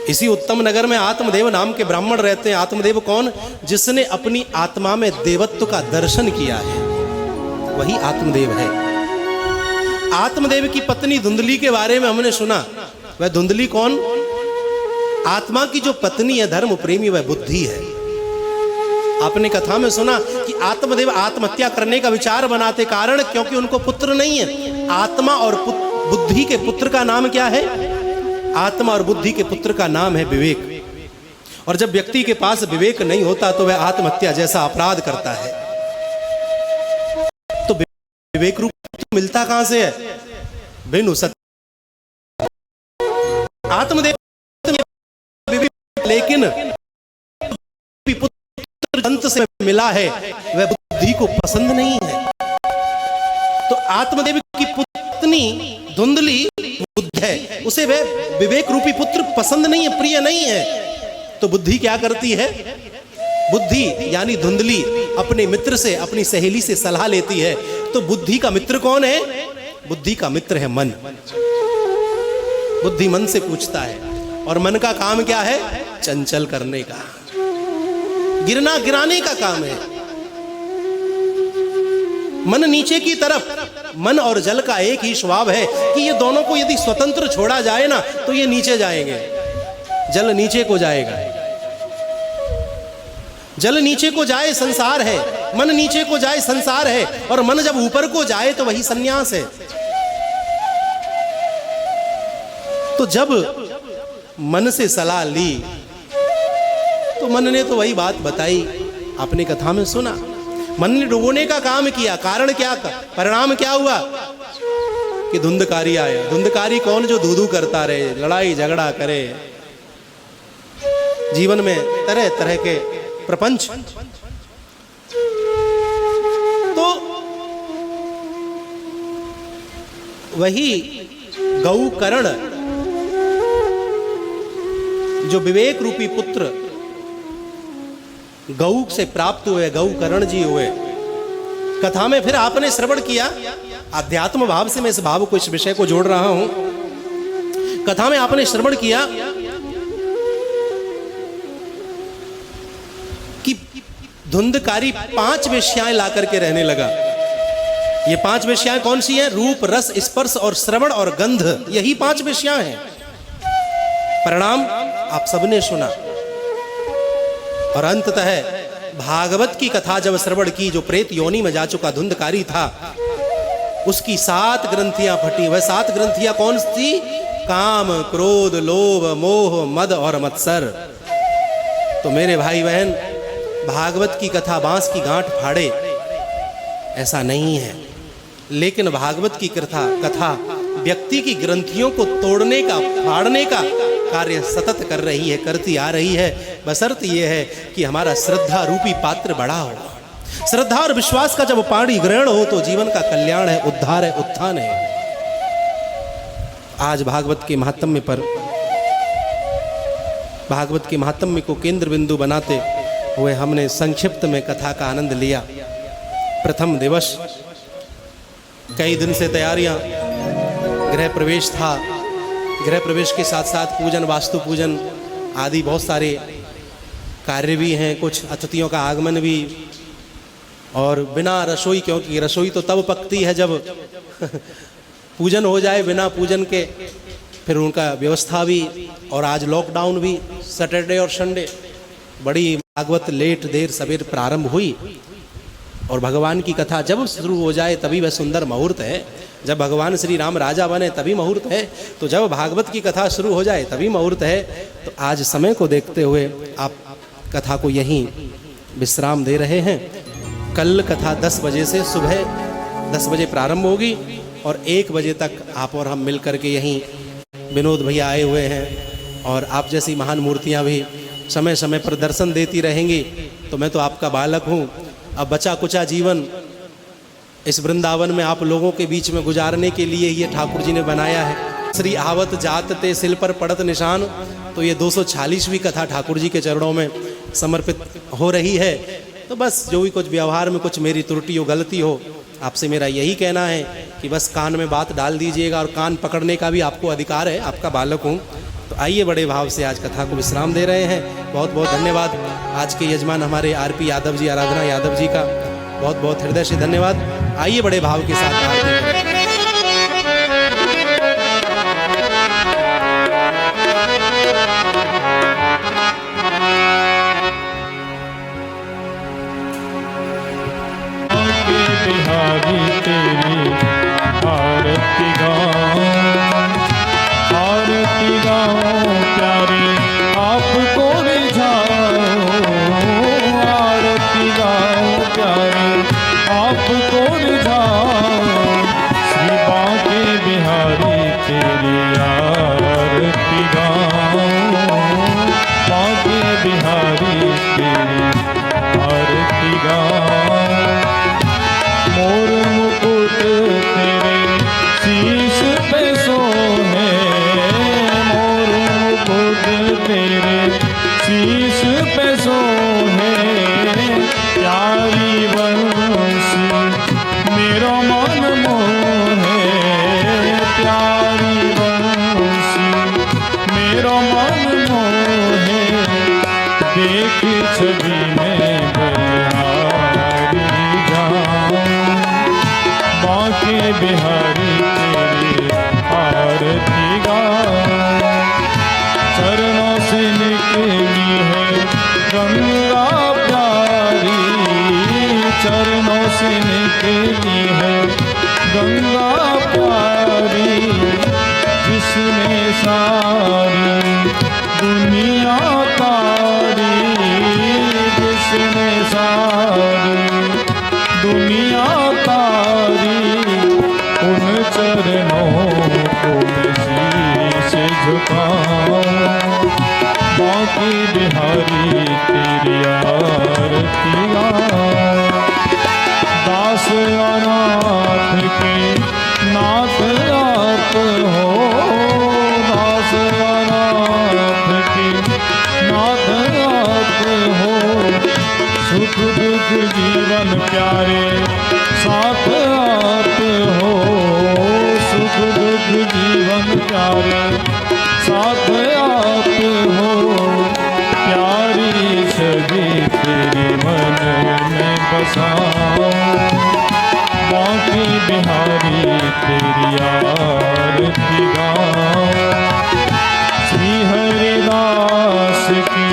[SPEAKER 2] इसी उत्तम नगर में आत्मदेव नाम के ब्राह्मण रहते हैं। आत्मदेव कौन? जिसने अपनी आत्मा में देवत्व का दर्शन किया है, वही आत्मदेव है। आत्मदेव की पत्नी धुंधली के बारे में हमने सुना। वह धुंधली कौन? आत्मा की जो पत्नी है, धर्म प्रेमी, वह बुद्धि है। आपने कथा में सुना कि आत्मदेव आत्महत्या करने का विचार बनाते, कारण क्योंकि उनको पुत्र नहीं है। आत्मा और बुद्धि के पुत्र का नाम क्या है? आत्मा और बुद्धि के पुत्र का नाम है विवेक। और जब व्यक्ति के पास विवेक नहीं होता तो वह आत्महत्या जैसा अपराध करता है। तो विवेक रूप मिलता कहां से है? बिनु सत्य। आत्मदेव विवेक, लेकिन पुत्र अंत से मिला है, वह बुद्धि को पसंद नहीं है। तो आत्मदेव की पत्नी धुंधली बुद्ध है, उसे वह विवेक रूपी पुत्र पसंद नहीं है, प्रिय नहीं है। तो बुद्धि क्या करती है? बुद्धि यानी धुंधली अपने मित्र से, अपनी सहेली से सलाह लेती है। तो बुद्धि का मित्र कौन है? बुद्धि का मित्र है मन। बुद्धि मन से पूछता है, और मन का काम क्या है? चंचल करने का, गिरना गिराने का काम है। मन नीचे की तरफ। मन और जल का एक ही स्वभाव है कि ये दोनों को यदि स्वतंत्र छोड़ा जाए ना तो ये नीचे जाएंगे। जल नीचे को जाएगा, जल नीचे को जाए संसार है, मन नीचे को जाए संसार है, और मन जब ऊपर को जाए तो वही सन्यास है। तो जब मन से सलाह ली तो मन ने तो वही बात बताई, आपने कथा में सुना। मन ने डुबोने का काम किया। कारण क्या था? परिणाम क्या हुआ? कि धुंधकारी आया। धुंधकारी कौन? जो धूधू करता रहे, लड़ाई झगड़ा करे, जीवन में तरह तरह के प्रपंच। तो वही गौकर्ण, जो विवेक रूपी पुत्र गौ से प्राप्त हुए, गौकर्ण जी हुए। कथा में फिर आपने श्रवण किया, अध्यात्म भाव से मैं इस भाव को, इस विषय को जोड़ रहा हूं। कथा में आपने श्रवण किया कि धुंधकारी 5 वेश्याएं ला करके रहने लगा। ये 5 वेश्याएं कौन सी हैं? रूप, रस, स्पर्श और श्रवण और गंध, यही 5 वेश्याएं हैं। परिणाम आप सबने सुना। और अंततः भागवत की कथा जब श्रवण की, जो प्रेत योनि में जा चुका धुंधकारी था, उसकी 7 ग्रंथियां फटी। वह 7 ग्रंथियां कौन सी? काम, क्रोध, लोभ, मोह, मद और मत्सर। तो मेरे भाई बहन, भागवत की कथा बांस की गांठ फाड़े ऐसा नहीं है, लेकिन भागवत की कथा व्यक्ति की ग्रंथियों को तोड़ने का, फाड़ने का कार्य सतत कर रही है, करती आ रही है। बशर्त यह है कि हमारा श्रद्धा रूपी पात्र बड़ा हो। श्रद्धा और विश्वास का जब पानी ग्रहण हो तो जीवन का कल्याण है, उद्धार है, उत्थान है। आज भागवत के महात्म्य पर, भागवत के महात्म्य को केंद्र बिंदु बनाते हुए हमने संक्षिप्त में कथा का आनंद लिया। प्रथम दिवस, कई दिन से तैयारियां, गृह प्रवेश था, गृह प्रवेश के साथ साथ पूजन, वास्तु पूजन आदि बहुत सारे कार्य भी हैं, कुछ अतिथियों का आगमन भी, और बिना रसोई, क्योंकि रसोई तो तब पकती है जब पूजन हो जाए, बिना पूजन के फिर उनका व्यवस्था भी। और आज लॉकडाउन भी, सैटरडे और संडे, बड़ी भागवत लेट देर सवेर प्रारंभ हुई। और भगवान की कथा जब शुरू हो जाए तभी वह सुंदर मुहूर्त है। जब भगवान श्री राम राजा बने तभी मुहूर्त है, तो जब भागवत की कथा शुरू हो जाए तभी मुहूर्त है। तो आज समय को देखते हुए आप कथा को यहीं विश्राम दे रहे हैं। कल कथा 10 बजे से, सुबह 10 बजे प्रारंभ होगी और 1 बजे तक आप और हम मिल करके यहीं, विनोद भैया आए हुए हैं और आप जैसी महान मूर्तियां भी समय समय पर दर्शन देती रहेंगी। तो मैं तो आपका बालक हूँ, अब बचा कुचा जीवन इस वृंदावन में आप लोगों के बीच में गुजारने के लिए ये ठाकुर जी ने बनाया है। श्री आवत जात ते सिल पर पड़त निशान, तो ये 246वीं कथा ठाकुर जी के चरणों में समर्पित हो रही है। तो बस जो भी कुछ व्यवहार में कुछ मेरी त्रुटि हो, गलती हो, आपसे मेरा यही कहना है कि बस कान में बात डाल दीजिएगा, और कान पकड़ने का भी आपको अधिकार है, आपका बालक हूँ। तो आइए, बड़े भाव से आज कथा को विश्राम दे रहे हैं। बहुत बहुत धन्यवाद आज के यजमान हमारे आरपी यादव जी, आराधना यादव जी का बहुत बहुत हृदय से धन्यवाद। आइए बड़े भाव के साथ आरती करें।
[SPEAKER 1] बिहारी तेरी आरती गाऊं, आरती गाऊं प्यारे आपको रिझाऊं, आरती गाऊं प्यारे आपको रिझाऊं। श्री बांके बिहारी तेरी आरती गाऊं, बांके बिहारी तेरी आरती गाऊं। मोर मुकुट तेरे शीश पे सोहे, मोर मुकुट तेरे शीश पे सोहे। प्यारी बंसी मेरो मन मोहे, प्यारी बंसी मेरो मन मोहे। देख छवि में बलिहारी जाऊं, बांके बिहारी तेरी आरती गाऊं। चरणों से निकली है गंगा प्यारी, चरणों से निकली है गंगा प्यारी। जिसने सारी दुनिया तारी, जिसने सारी दुनिया तारी। उन चरणों को मैं शीश झुकाऊं, बांके बिहारी तेरी आरती गाऊं। दास अनाथ के नाथ आप हो, दास अनाथ के नाथ आप हो। सुख दुख जीवन प्यारे साथ आप हो, सुख दुख जीवन प्यारे साथ आप हो। प्यारी छवि तेरी मन में बसाऊं, बांके बिहारी तेरी आरती गाऊं। श्री हरिदास के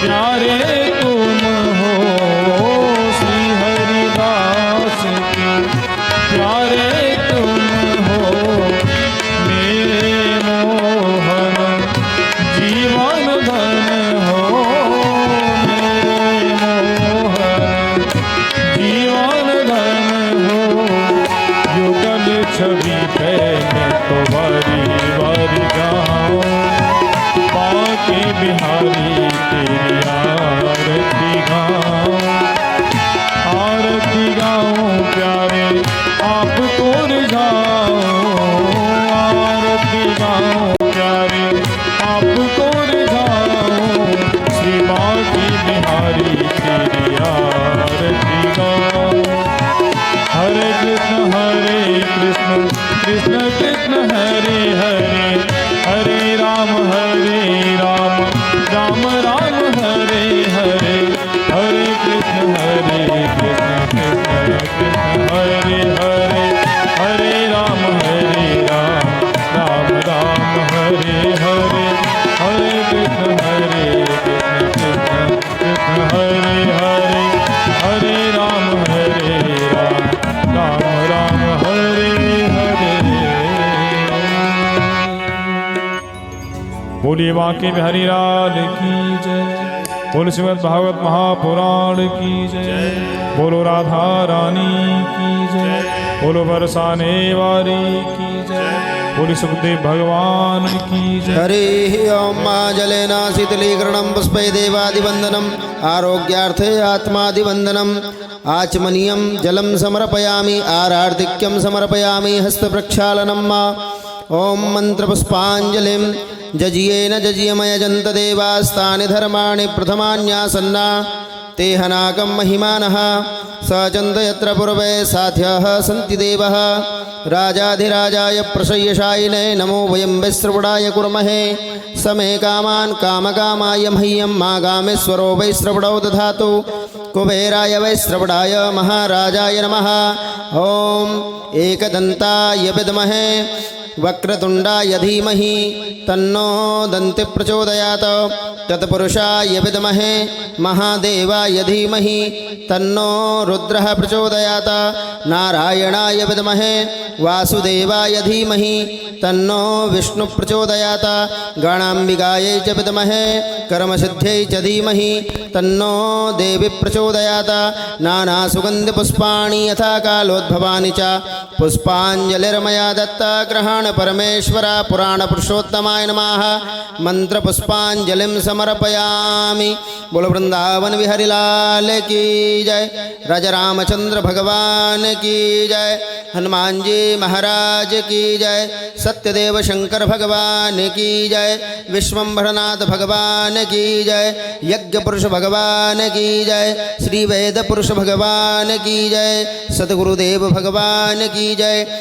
[SPEAKER 1] प्यारे तुम हो, श्री हरिदास के प्यारे तुम हो। मेरे मोहन जीवन धन हो, मेरे मोहन जीवन धन हो। युगल छवि पे मैं तो हार जाऊं, बांके बिहारी तेरी आरती गाऊं, आरती गाऊं प्यारे आपको रिझाऊं, आरती गाऊं प्यारे आपको रिझाऊं, श्री बांके बिहारी तेरी आरती गाऊं। हरे कृष्ण कृष्ण कृष्ण हरे हरे, हरे राम राम राम हरे हरे, हरे कृष्ण कृष्ण कृष्ण हरे हरे, हरे राम राम राम हरे हरे, हरे कृष्ण कृष्ण कृष्ण हरे हरे, हरे राम राम हरे हरे। बोलिए बांके बिहारी लाल की जय, बोलो श्रीमद् भागवत महापुराण की जय, बोलो राधा रानी की जय, बोलो बरसाने वाली की जय, बोलो सुखदेव भगवान की जय।
[SPEAKER 3] हरि ओम जलेन शीतलीकरणं पुष्पै देवादिवन्दनम्, आरोग्यार्थे आत्मादिवन्दनम्, आचमनीयं जलं समर्पयामि, आरार्तिक्यं समर्पयामि, हस्तप्रक्षालनं ओम मंत्रपुष्पाञ्जलिं जजियेन जजियमयजन्त देवास्तानि धर्माणि प्रथमान्यासन्ना तेहनाकं महिमानः स चन्द यत्र पूर्वे साध्यः सन्ति देवः राजाधिराजाय प्रसय्यशायिने नमो वयं वैश्रवणाय कुर्महे समे कामान् कामकामाय मह्यं मागामेश्वरो वैश्रवणो दधातु कुबेराय वैश्रवणाय महाराजाय नमः। ॐ एकदन्ताय विद्महे वक्रतुण्डाय धीमहि तन्नो दन्ति प्रचोदयात्, तत्पुरुषाय विद्महे महादेवाय धीमहि तन्नो रुद्रः प्रचोदयात्, नारायणाय विद्महे वासुदेवाय धीमहि तन्नो विष्णु प्रचोदयात्, गणाम्बिकायै च विद्महे कर्मसिद्ध्यै च धीमहि तन्नो देवी प्रचोदयात्। नानासुगन्धिपुष्पाणि यथा कालोद्भवानि च पुष्पाञ्जलिर्मया दत्ता ग्रहण परमेश्वरा पुराणपुरुषोत्तमाय नमः। मंत्रपुष्पाञ्जलिं समर्पयामि। बोलो वृंदावन बिहारी लाल की जय, राजा रामचंद्र भगवान की जय, हनुमान जी महाराज की जय, सत्यदेव शंकर भगवान की जय, विश्वम्भरनाथ भगवान की जय, यज्ञ पुरुष भगवान की जय, श्री वेद पुरुष भगवान की जय, सतगुरुदेव भगवान की जय।